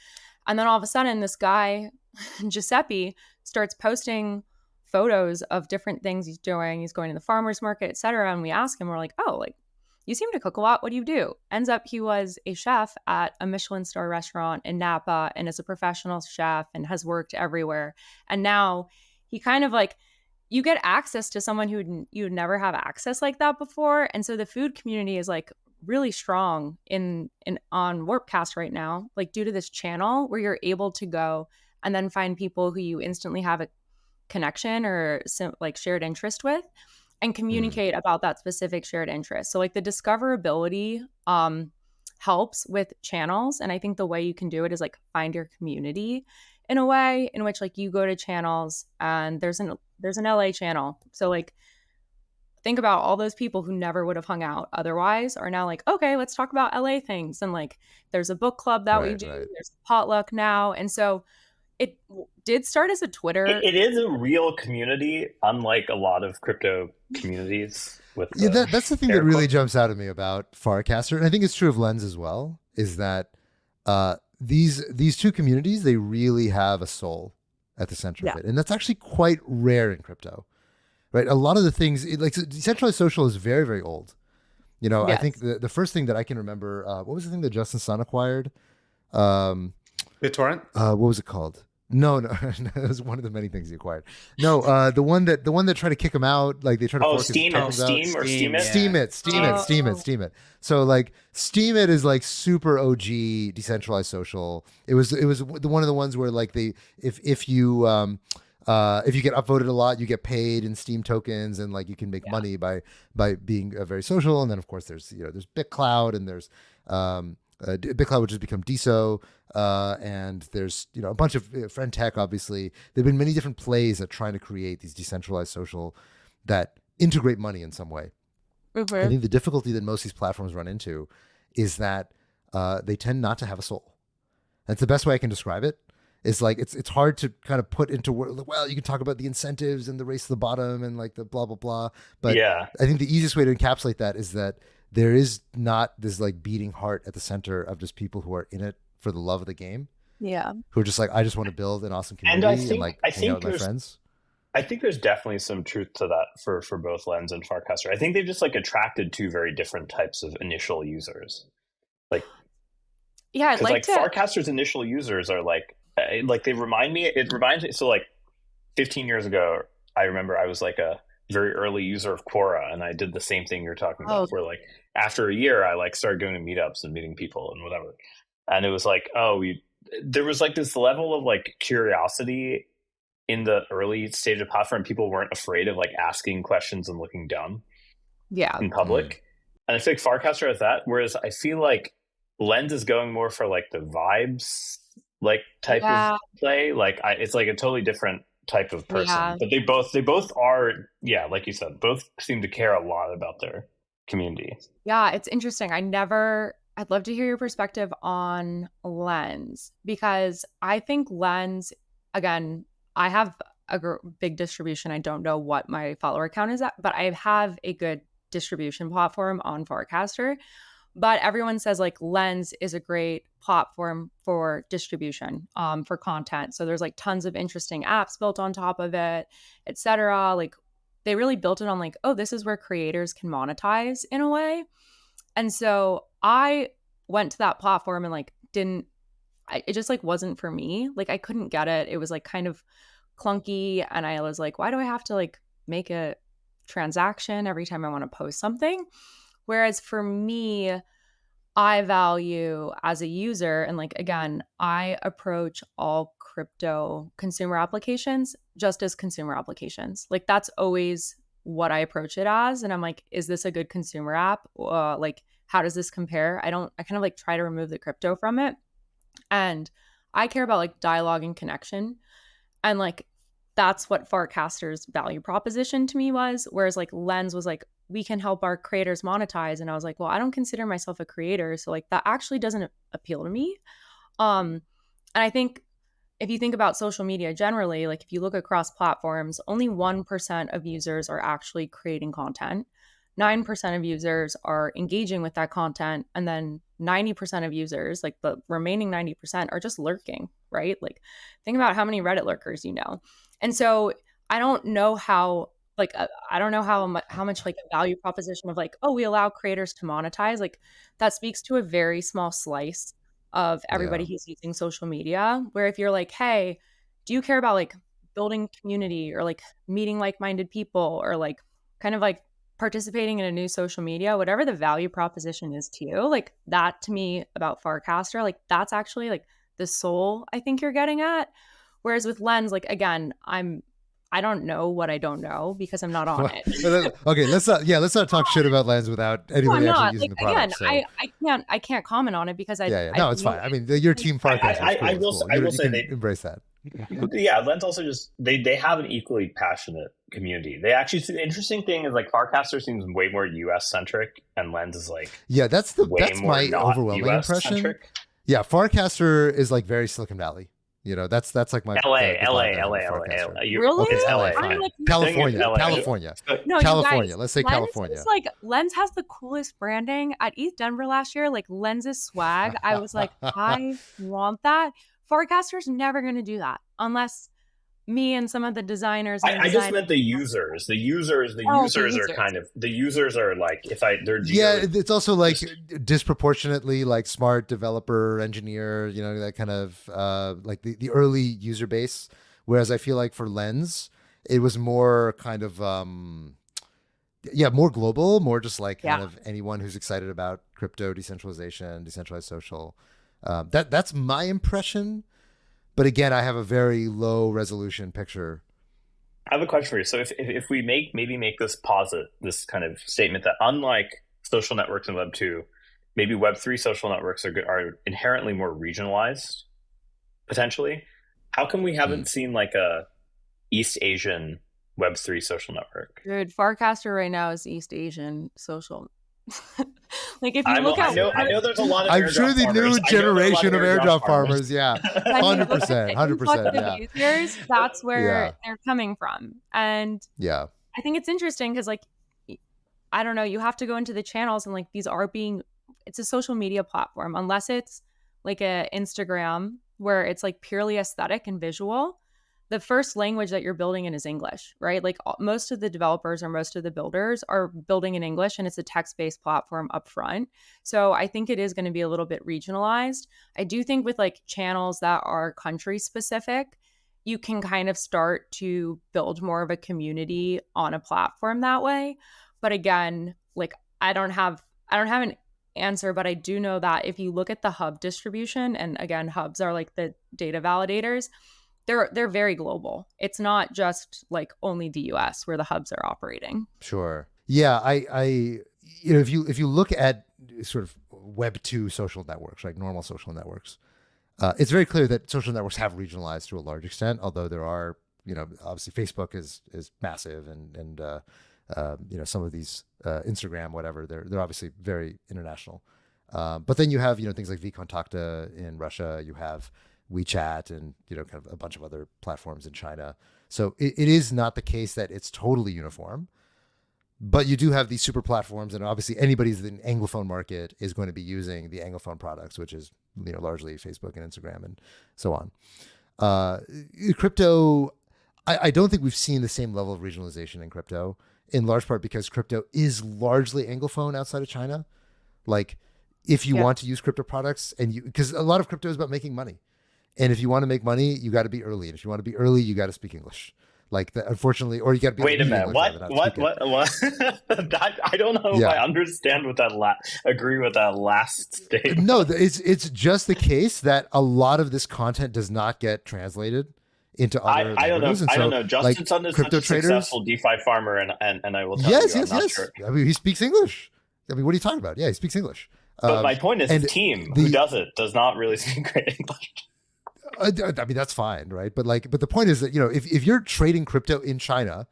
And then all of a sudden this guy, Giuseppe, starts posting photos of different things he's doing. He's going to the farmer's market, et cetera. And we ask him, we're like, oh, like you seem to cook a lot. What do you do? Ends up he was a chef at a Michelin star restaurant in Napa and is a professional chef and has worked everywhere. And now he kind of like, you get access to someone who you would never have access like that before. And so the food community is like really strong in on Warpcast right now, like due to this channel where you're able to go and then find people who you instantly have a connection or like shared interest with, and communicate about that specific shared interest. So like the discoverability helps with channels, and I think the way you can do it is like find your community in a way in which like you go to channels and there's an LA channel. So like think about all those people who never would have hung out otherwise are now like, okay, let's talk about LA things. And like there's a book club that we do, there's potluck now. And so it did start as a Twitter. It is a real community, unlike a lot of crypto communities. With that's the thing that really jumps out at me about Farcaster, and I think it's true of Lens as well, is that these two communities, they really have a soul at the center of it, and that's actually quite rare in crypto, right? A lot of the things, like decentralized social, is very, very old. You know, I think the first thing that I can remember, what was the thing that Justin Sun acquired? BitTorrent? What was it called? No, it was one of the many things he acquired. No, the one that tried to kick him out, like they tried to fork Steam his It. Steam It. So like Steam It is like super OG decentralized social. It was one of the ones where like if you get upvoted a lot, you get paid in Steam tokens, and like you can make money by being very social. And then of course there's BitCloud, and there's BitCloud, which has become DeSo, and there's a bunch of friend tech. Obviously, there've been many different plays at trying to create these decentralized social that integrate money in some way. Mm-hmm. I think the difficulty that most of these platforms run into is that they tend not to have a soul. That's the best way I can describe it. Is like it's hard to kind of put into word. Well, you can talk about the incentives and the race to the bottom and like the blah blah blah, but I think the easiest way to encapsulate that is that there is not this like beating heart at the center of just people who are in it for the love of the game. Yeah. Who are just like, I just want to build an awesome community and like hang out with my friends. I think there's definitely some truth to that for both Lens and Farcaster. I think they just like attracted two very different types of initial users. Like, yeah, Farcaster's initial users are like they remind me. It reminds me. So like 15 years ago, I remember I was like a very early user of Quora, and I did the same thing you're talking about, where like after a year I like started going to meetups and meeting people and whatever, and it was like there was like this level of like curiosity in the early stage of platform. People weren't afraid of like asking questions and looking dumb in public. And I think Farcaster has that, whereas I feel like Lens is going more for like the vibes like type of play. Like it's like a totally different type of person, but they both are, like you said, both seem to care a lot about their community. Yeah, it's interesting. I'd love to hear your perspective on Lens, because I think Lens, again, I have a big distribution. I don't know what my follower count is at, but I have a good distribution platform on Farcaster. But everyone says like Lens is a great platform for distribution, for content. So there's like tons of interesting apps built on top of it, etc. Like they really built it on like, oh, this is where creators can monetize in a way. And so I went to that platform and like it just like wasn't for me. Like I couldn't get it. It was like kind of clunky, and I was like, why do I have to like make a transaction every time I want to post something? Whereas for me, I value as a user, and like, again, I approach all crypto consumer applications just as consumer applications. Like that's always what I approach it as. And I'm like, is this a good consumer app? Like, how does this compare? I kind of like try to remove the crypto from it. And I care about like dialogue and connection. And like, that's what Farcaster's value proposition to me was. Whereas like Lens was like, we can help our creators monetize. And I was like, well, I don't consider myself a creator. So like that actually doesn't appeal to me. And I think if you think about social media generally, like if you look across platforms, only 1% of users are actually creating content. 9% of users are engaging with that content. And then 90% of users, like the remaining 90%, are just lurking, right? Like think about how many Reddit lurkers you know. And so I don't know how, like, I don't know how much like a value proposition of like, oh, we allow creators to monetize. Like that speaks to a very small slice of everybody who's using social media, where if you're like, hey, do you care about like building community or like meeting like-minded people or like kind of like participating in a new social media, whatever the value proposition is to you, like that to me about Farcaster, like that's actually like the soul I think you're getting at. Whereas with Lens, like again, I don't know what I don't know because I'm not on it. Okay, let's not talk shit about Lens without No, anybody I'm actually not. using Like the product. again, So. I can't comment on it because I No, it's fine. I mean, your team Farcaster. I will say they embrace that. Yeah, Lens also just they have an equally passionate community. They actually, the interesting thing is like Farcaster seems way more US centric, and Lens is like that's my overwhelming US impression. Centric. Yeah, Farcaster is like very Silicon Valley. That's like my LA. Really? It's LA. California. No, California. Guys, Let's say Lens California. is like Lens has the coolest branding at ETH Denver last year. Like Lens's swag, I was like, I want that. Farcaster's never going to do that unless me and some of the designers. I just meant the users. The users are like it's also like disproportionately like smart developer, engineer, that kind of like the early user base. Whereas I feel like for Lens, it was more kind of more global, more just like kind of anyone who's excited about crypto, decentralization, decentralized social. That's my impression. But again, I have a very low resolution picture. I have a question for you. So if we make this this kind of statement that unlike social networks in Web 2, maybe Web 3 social networks are inherently more regionalized, potentially. How come we haven't seen like a East Asian Web 3 social network? Dude, Farcaster right now is East Asian social. Like if you look at, I know there's a lot of. I'm sure the new generation of airdrop farmers, 100%, yeah. That's where they're coming from, and I think it's interesting because, like, I don't know, you have to go into the channels and like these are it's a social media platform, unless it's like a Instagram where it's like purely aesthetic and visual. The first language that you're building in is English, right? Like most of the developers or most of the builders are building in English, and it's a text-based platform up front. So I think it is going to be a little bit regionalized. I do think with like channels that are country specific, you can kind of start to build more of a community on a platform that way. But again, like I don't have an answer, but I do know that if you look at the hub distribution, and again, hubs are like the data validators, they're very global. It's not just like only the US where the hubs are operating. Sure. Yeah, I if you look at sort of Web 2 social networks, like normal social networks, it's very clear that social networks have regionalized to a large extent, although there are, obviously Facebook is massive, and some of these Instagram, whatever, they're obviously very international. But then you have, things like vKontakte in Russia, you have WeChat, and kind of a bunch of other platforms in China. So it is not the case that it's totally uniform, but you do have these super platforms, and obviously anybody in the Anglophone market is going to be using the Anglophone products, which is largely Facebook and Instagram and so on. Crypto, I don't think we've seen the same level of regionalization in crypto, in large part because crypto is largely Anglophone outside of China. Like if you want to use crypto products, and because a lot of crypto is about making money. And if you want to make money, you got to be early. And if you want to be early, you got to speak English. Like unfortunately, or you got to be. Wait a minute. What? I don't know if I understand what agree with that last statement. No, it's just the case that a lot of this content does not get translated into other. I don't know. So, I don't know. Justin Sun is such a successful DeFi farmer, and I will tell you, I'm not sure. I mean, he speaks English. I mean, what are you talking about? Yeah, he speaks English. But my point is, his team who does not really speak great English. I mean, that's fine, right? But the point is that, if you're trading crypto in China,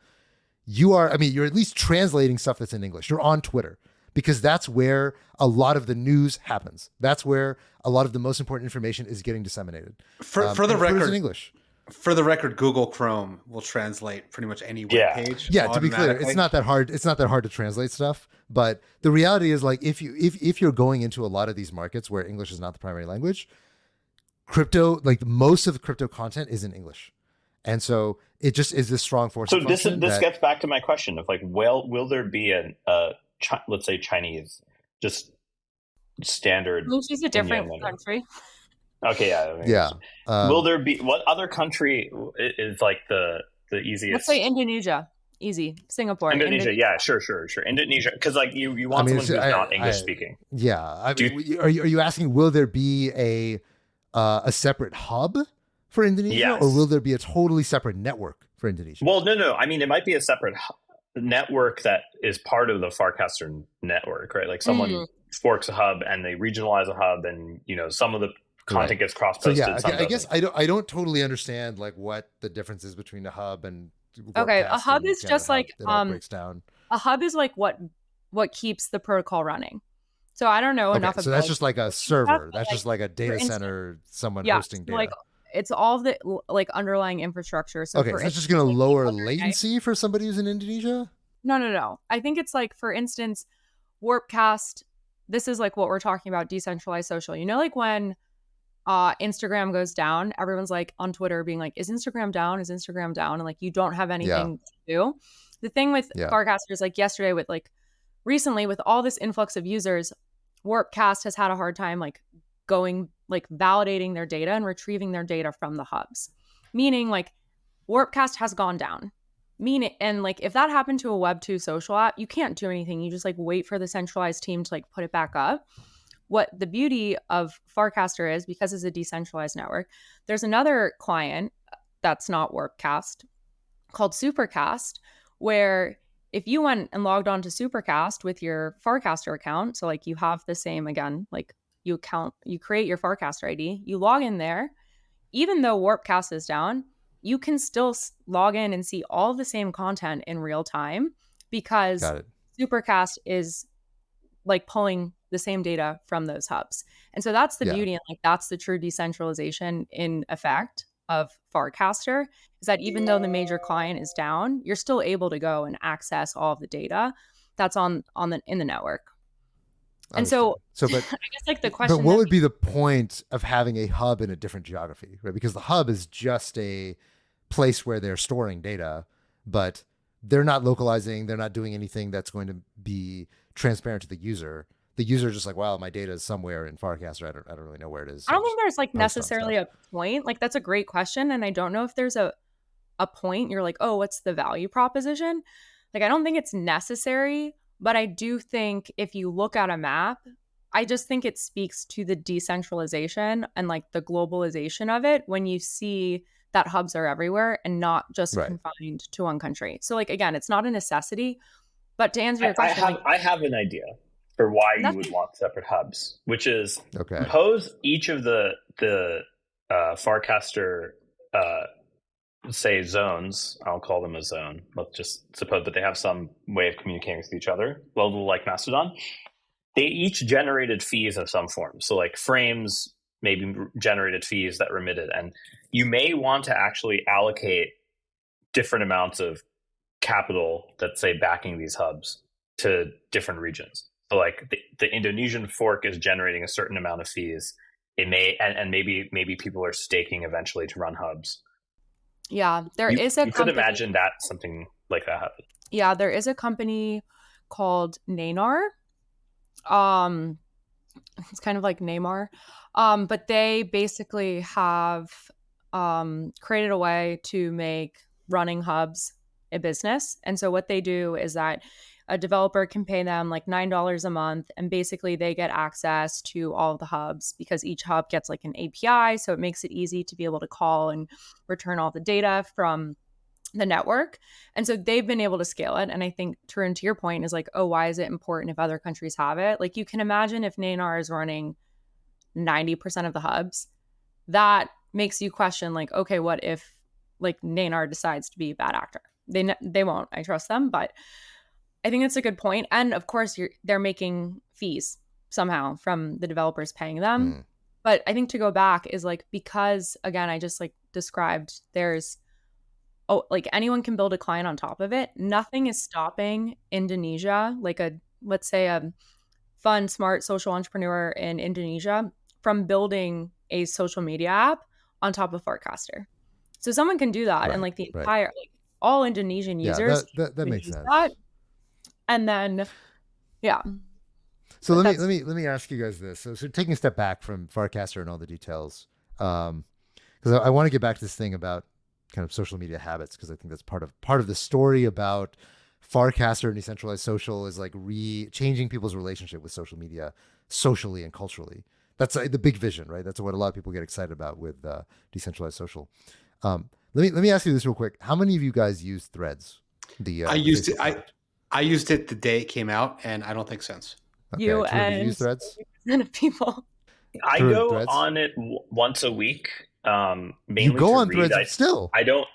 you're at least translating stuff that's in English. You're on Twitter because that's where a lot of the news happens. That's where a lot of the most important information is getting disseminated. For the record, in English. For the record, Google Chrome will translate pretty much any web page. Yeah, to be clear, it's not that hard. It's not that hard to translate stuff. But the reality is, like, if you're going into a lot of these markets where English is not the primary language, crypto, like most of the crypto content is in English. And so it just is this strong force. So this gets back to my question of like, will there be let's say Chinese, just standard? Which is a different country. Okay, yeah. Will there be, what other country is like the easiest? Let's say Indonesia. Easy. Singapore. Indonesia. Yeah, sure. Indonesia, because like you want someone who's not English speaking. Yeah. Are you asking, will there be a separate hub for Indonesia, or will there be a totally separate network for Indonesia. Well, no. I mean, it might be a separate network that is part of the Farcaster network, right? Like someone forks a hub and they regionalize a hub, and some of the content gets cross-posted. So yeah, I guess I don't totally understand like what the difference is between a hub and okay. A hub is just like it all breaks down. A hub is like what keeps the protocol running. So I don't know enough. So that's just like a server. That's just like a data center, someone hosting data. Like it's all the like underlying infrastructure. So so it's just going to lower latency for somebody who's in Indonesia? No. I think it's like, for instance, Warpcast. This is like what we're talking about, decentralized social. Like when Instagram goes down, everyone's like on Twitter being like, is Instagram down? Is Instagram down? And like, you don't have anything to do. The thing with Farcaster is like yesterday with like recently with all this influx of users, Warpcast has had a hard time like going like validating their data and retrieving their data from the hubs. Meaning like Warpcast has gone down. And like if that happened to a Web2 social app, you can't do anything. You just like wait for the centralized team to like put it back up. What the beauty of Farcaster is, because it's a decentralized network, there's another client that's not Warpcast called Supercast, where if you went and logged on to Supercast with your Farcaster account, so like you have the same, again, like you create your Farcaster ID, you log in there, even though Warpcast is down, you can still log in and see all the same content in real time because Supercast is like pulling the same data from those hubs. And so that's the beauty, and like that's the true decentralization in effect of Farcaster, is that even though the major client is down, you're still able to go and access all of the data that's in the network. And so but I guess like the question, but what would be the point of having a hub in a different geography, right? Because the hub is just a place where they're storing data, but they're not localizing, they're not doing anything that's going to be transparent to the user. The user is just like, wow, my data is somewhere in Farcaster. I don't really know where it is. I don't think there's like necessarily a point. Like that's a great question, and I don't know if there's a point. You're like, oh, what's the value proposition? Like I don't think it's necessary, but I do think if you look at a map, I just think it speaks to the decentralization and like the globalization of it when you see that hubs are everywhere and not just confined to one country. So like again, it's not a necessity, but to answer your question, I have an idea for why you would want separate hubs, which is suppose each of the Farcaster say zones, I'll call them a zone. Let's just suppose that they have some way of communicating with each other, well, like Mastodon. They each generated fees of some form. So like Frames maybe generated fees that remitted, and you may want to actually allocate different amounts of capital that's say backing these hubs to different regions. So like the Indonesian fork is generating a certain amount of fees. It may, and maybe people are staking eventually to run hubs. Yeah, you could imagine that something like that happen. Yeah, there is a company called Nanar. It's kind of like Neymar. But they basically have created a way to make running hubs a business. And so what they do is that a developer can pay them like $9 a month, and basically they get access to all of the hubs because each hub gets like an API. So it makes it easy to be able to call and return all the data from the network. And so they've been able to scale it. And I think, Tarun, to your point, is like, oh, why is it important if other countries have it? Like you can imagine if Nanar is running 90% of the hubs, that makes you question like, okay, what if like Nanar decides to be a bad actor? They won't. I trust them, but I think that's a good point. And of course, they're making fees somehow from the developers paying them. But I think to go back is like, because again, I just like described, there's like anyone can build a client on top of it. Nothing is stopping Indonesia, like let's say a fun, smart social entrepreneur in Indonesia from building a social media app on top of Farcaster. So someone can do that, and like the entire, like all Indonesian users. That makes sense. That. And then, So let me ask you guys this. So taking a step back from Farcaster and all the details, because I want to get back to this thing about kind of social media habits, because I think that's part of the story about Farcaster and decentralized social is like changing people's relationship with social media socially and culturally. That's the big vision, right? That's what a lot of people get excited about with decentralized social. Let me ask you this real quick. How many of you guys use Threads? I used Facebook it. product? I used it the day it came out, and I don't think since. Okay. You Tarun, do you and use Threads? of people. I Through go Threads? on it once a week. Mainly You go to on read. Threads still? I don't.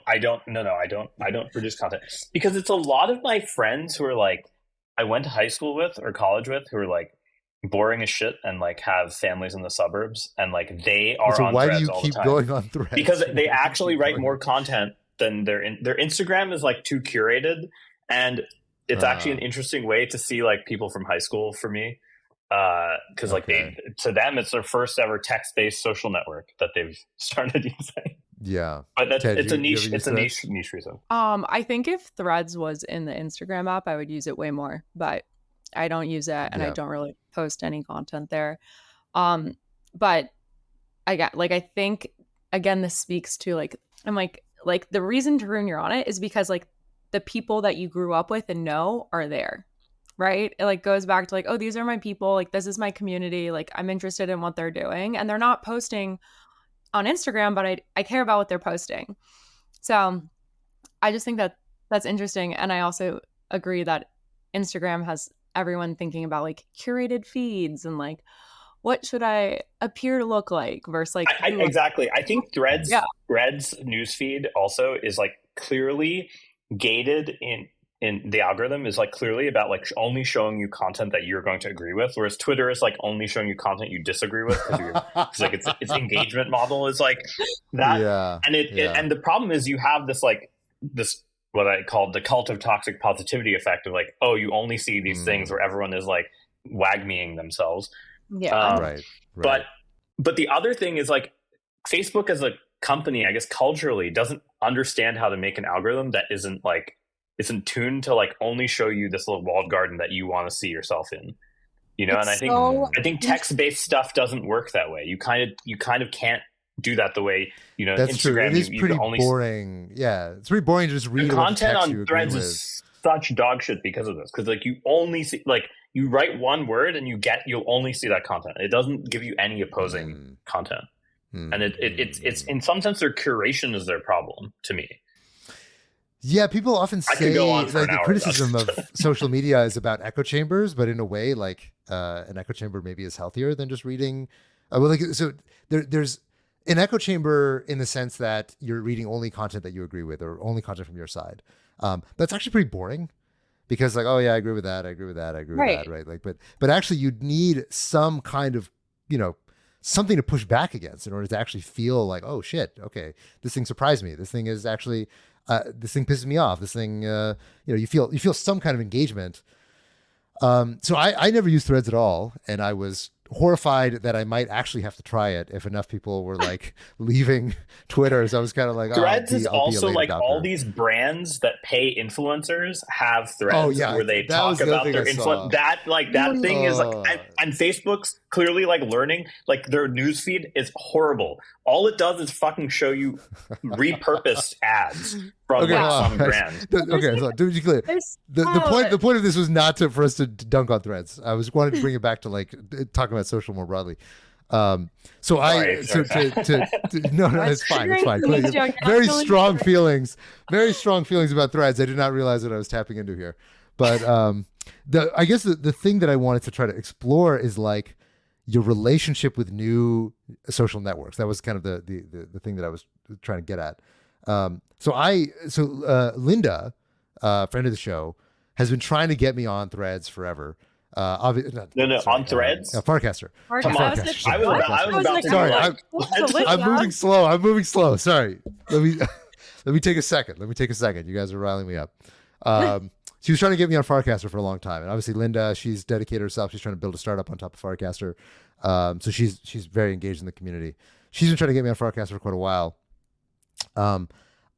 No, I don't produce content because it's a lot of my friends who are like I went to high school with or college with who are like boring as shit and like have families in the suburbs and like they are So on why do Threads you all keep the time going on Threads? because Why they do you actually keep write going? more content than their Instagram is like too curated, and it's actually an interesting way to see like people from high school for me. Because like to them it's their first ever text-based social network that they've started using. Yeah, But that's Ted, it's a you niche. ever It's use a Threads? niche reason. I think if Threads was in the Instagram app, I would use it way more, but I don't use it and I Yeah. don't really post any content there. But I think again, this speaks to like, I'm like the reason Tarun you're on it is because like the people that you grew up with and know are there, right? It like goes back to like, oh, these are my people, like this is my community, like I'm interested in what they're doing, and they're not posting on Instagram, but I care about what they're posting. So I just think that that's interesting. And I also agree that Instagram has everyone thinking about like curated feeds and like, what should I appear to look like versus like exactly. I think Threads Yeah. newsfeed also is like clearly gated in the algorithm is like clearly about like only showing you content that you're going to agree with, whereas Twitter is like only showing you content you disagree with because like its engagement model is like that. Yeah, and and the problem is you have this like this what I call the cult of toxic positivity effect of like, oh, you only see these things where everyone is like wag-meing themselves. Yeah. Right. But the other thing is like Facebook as a company, I guess culturally doesn't understand how to make an algorithm that isn't tuned to like only show you this little walled garden that you want to see yourself in, you know. And I think text-based stuff doesn't work that way. You kind of can't do that the way, you know. That's Instagram, true. It is you pretty only boring. Yeah, it's pretty boring to just read the a bunch of content text on you agree Threads with. is such dog shit because of this. Because like you only see like you write one word and you'll only see that content. It doesn't give you any opposing content. And it's in some sense their curation is their problem to me. Yeah, people often say like the criticism of social media is about echo chambers, but in a way, like an echo chamber maybe is healthier than just reading. So there's an echo chamber in the sense that you're reading only content that you agree with or only content from your side. That's actually pretty boring because like, oh yeah, I agree with that, I agree with that, I agree with that, right? Like, but actually you'd need some kind of, you know, something to push back against in order to actually feel like, oh shit, okay, this thing surprised me. This thing is actually, this thing pisses me off. This thing, you know, you feel some kind of engagement. So I never used Threads at all, and I was horrified that I might actually have to try it if enough people were like leaving Twitter. So I was kind of like, Threads is also like all these brands that pay influencers have Threads where they talk about their influence. That thing is like, and Facebook's clearly like learning, like their newsfeed is horrible. All it does is fucking show you repurposed ads from some brand. Okay, so to be clear, the point of this was not for us to dunk on Threads. I was wanting to bring it back to like talking about social more broadly. No, it's fine. Very strong feelings about Threads. I did not realize what I was tapping into here, but I guess the thing that I wanted to try to explore is like your relationship with new social networks. That was kind of the thing that I was trying to get at. Linda, friend of the show, has been trying to get me on Threads forever. On Threads. Farcaster. Farcaster. I was about to. Sorry, I'm moving slow. Sorry. Let me take a second. You guys are riling me up. She was trying to get me on Farcaster for a long time, and obviously Linda, she's dedicated herself. She's trying to build a startup on top of Farcaster, so she's very engaged in the community. She's been trying to get me on Farcaster for quite a while.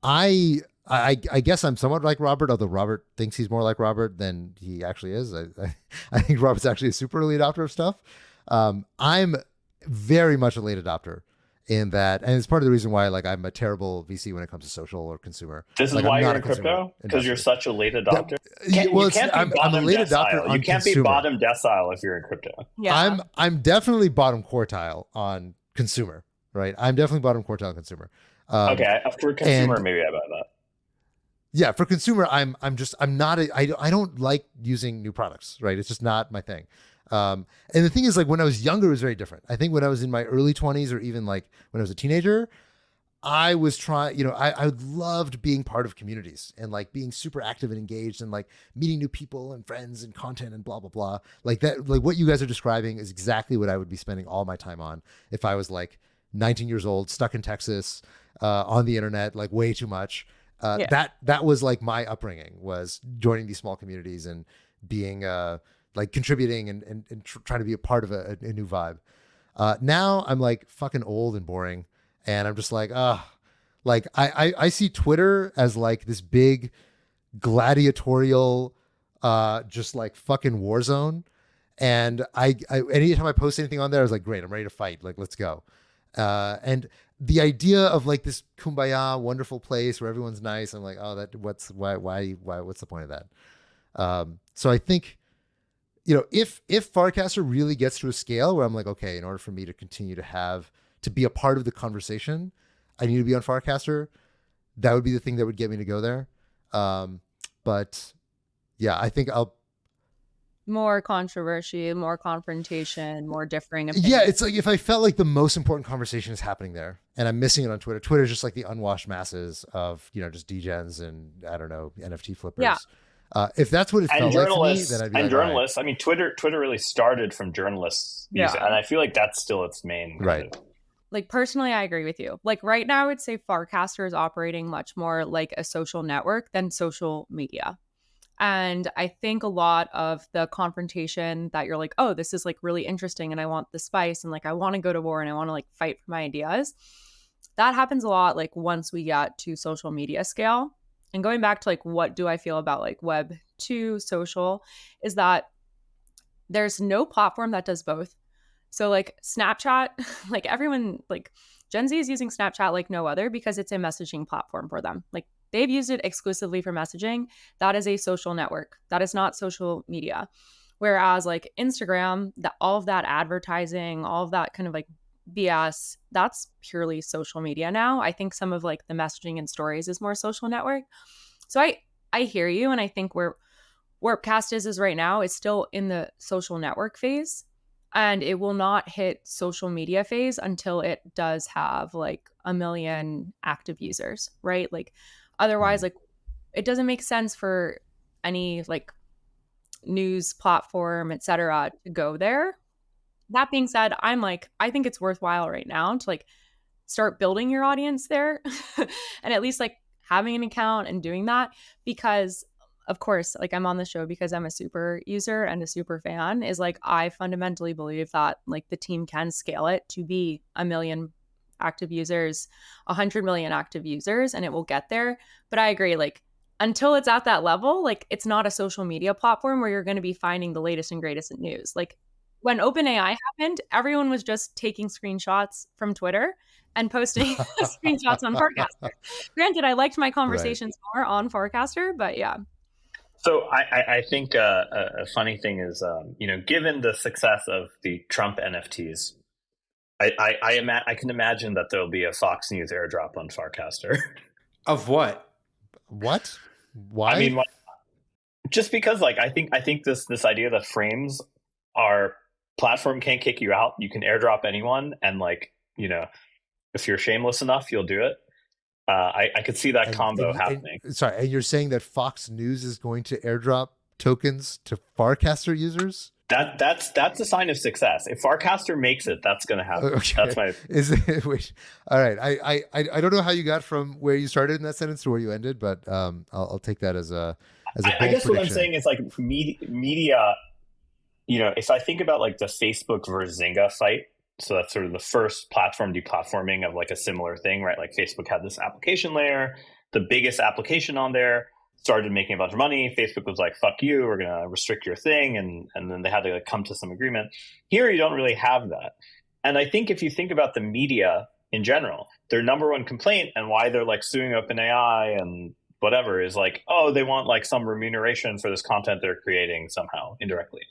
I guess I'm somewhat like Robert, although Robert thinks he's more like Robert than he actually is. I think Robert's actually a super early adopter of stuff. I'm very much a late adopter in that, and it's part of the reason why like I'm a terrible VC when it comes to social or consumer. This is like, why you're in crypto? Because you're such a late adopter? I'm a late adopter on You can't consumer. be bottom decile if you're in crypto. Yeah. I'm definitely bottom quartile on consumer, right? I'm definitely bottom quartile on consumer. Okay, for consumer, maybe I buy that. Yeah, for consumer, I don't like using new products, right? It's just not my thing. And the thing is, like, when I was younger, it was very different. I think when I was in my early 20s, or even like when I was a teenager, I was trying, I loved being part of communities and like being super active and engaged and like meeting new people and friends and content and blah, blah, blah. Like that, like what you guys are describing is exactly what I would be spending all my time on if I was like 19 years old, stuck in Texas, on the internet, like way too much. That was like my upbringing, was joining these small communities and being like contributing and trying to be a part of a new vibe. Now I'm like fucking old and boring. And I'm just like, like I see Twitter as like this big gladiatorial, just like fucking war zone. And I anytime I post anything on there, I was like, great, I'm ready to fight. Like, let's go. And the idea of like this kumbaya, wonderful place where everyone's nice, I'm like, oh, what's the point of that? So I think, if Farcaster really gets to a scale where I'm like, okay, in order for me to continue to be a part of the conversation, I need to be on Farcaster. That would be the thing that would get me to go there. But yeah, I think I'll more controversy, more confrontation, more differing opinions. Yeah, it's like if I felt like the most important conversation is happening there and I'm missing it on Twitter. Twitter is just like the unwashed masses of, just degens and I don't know, NFT flippers. Yeah. If that's what it felt like to me, then I'd be journalists. Right. I mean, Twitter really started from journalists, and I feel like that's still its main right. Like, personally, I agree with you. Like, right now, I would say Farcaster is operating much more like a social network than social media. And I think a lot of the confrontation that you're like, oh, this is like really interesting and I want the spice and like I want to go to war and I want to like fight for my ideas. That happens a lot like once we get to social media scale. And going back to like what do I feel about like Web 2 social is that there's no platform that does both. So like Snapchat, like everyone, like Gen Z is using Snapchat like no other because it's a messaging platform for them. Like they've used it exclusively for messaging. That is a social network. That is not social media. Whereas like Instagram, all of that advertising, all of that kind of like BS, that's purely social media now. I think some of like the messaging and stories is more social network. So I hear you. And I think where Warpcast is right now, it's still in the social network phase. And it will not hit social media phase until it does have like 1 million active users, right? Like otherwise, like it doesn't make sense for any like news platform, etc., to go there. That being said, I'm like, I think it's worthwhile right now to like start building your audience there and at least like having an account and doing that because of course, like I'm on the show because I'm a super user and a super fan is like, I fundamentally believe that like the team can scale it to be 1 million active users, 100 million active users, and it will get there. But I agree, like until it's at that level, like it's not a social media platform where you're going to be finding the latest and greatest news. Like when OpenAI happened, everyone was just taking screenshots from Twitter and posting screenshots on Farcaster. Granted, I liked my conversations more on Farcaster, but yeah. So I think a funny thing is, given the success of the Trump NFTs, I can imagine that there'll be a Fox News airdrop on Farcaster. Of what? What? Why? I mean, just because, like, I think this idea that frames our platform can't kick you out. You can airdrop anyone, and like, if you're shameless enough, you'll do it. I could see that combo happening. Sorry, and you're saying that Fox News is going to airdrop tokens to Farcaster users? That's a sign of success. If Farcaster makes it, that's going to happen. Okay. That's my. Is it? Wait, all right. I don't know how you got from where you started in that sentence to where you ended, but I'll take that as a. I guess what I'm saying is like media. If I think about like the Facebook versus Zynga fight. So that's sort of the first platform deplatforming of like a similar thing, right? Like Facebook had this application layer, the biggest application on there started making a bunch of money. Facebook was like, fuck you, we're going to restrict your thing. And then they had to like come to some agreement. Here, you don't really have that. And I think if you think about the media in general, their number one complaint and why they're like suing OpenAI and whatever is like, oh, they want like some remuneration for this content they're creating somehow indirectly.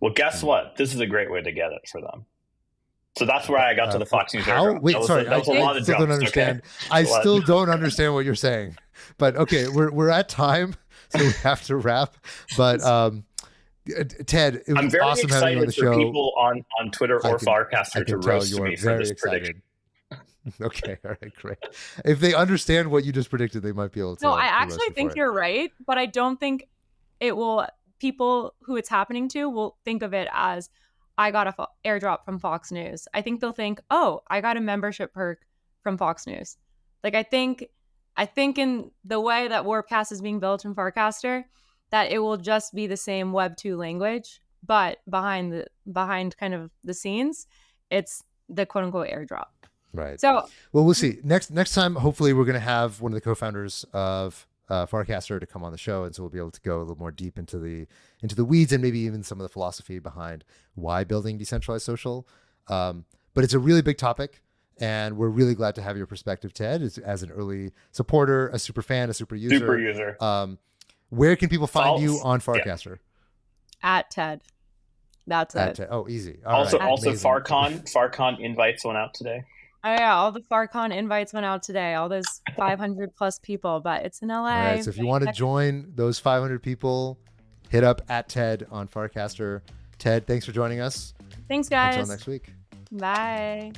Well, guess what? This is a great way to get it for them. So that's where I got to the Fox News How? airdrop. Wait, that sorry, was a lot I of still jumps. don't understand. Okay? I still don't understand what you're saying. But okay, we're at time, so we have to wrap. But Ted, it was I'm very awesome having you on the excited for show. people on Twitter or Farcaster to roast me for this prediction. Okay, all right, great. If they understand what you just predicted, they might be able to. No, I to actually roast you think for it. you're right, but I don't think it will. People who it's happening to will think of it as I got a airdrop from Fox News. I think they'll think, oh, I got a membership perk from Fox News. Like I think in the way that Warpcast is being built in Farcaster, that it will just be the same Web 2 language, but behind kind of the scenes, it's the quote unquote airdrop. Right. So, well, we'll see. Next time, hopefully, we're going to have one of the co-founders of Farcaster to come on the show, and so we'll be able to go a little more deep into the weeds and maybe even some of the philosophy behind why building decentralized social. But it's a really big topic, and we're really glad to have your perspective, Ted, as an early supporter, a super fan, a super user. Super user. Where can people find you on Farcaster? Yeah. At Ted. That's it. Ted. Oh, easy. Also, Amazing. Farcon invites went out today. Oh yeah, all the Farcon invites went out today. All those 500 plus people, but it's in LA. All right, so if you want to join those 500 people, hit up at Ted on Farcaster. Ted, thanks for joining us. Thanks, guys. Until next week. Bye.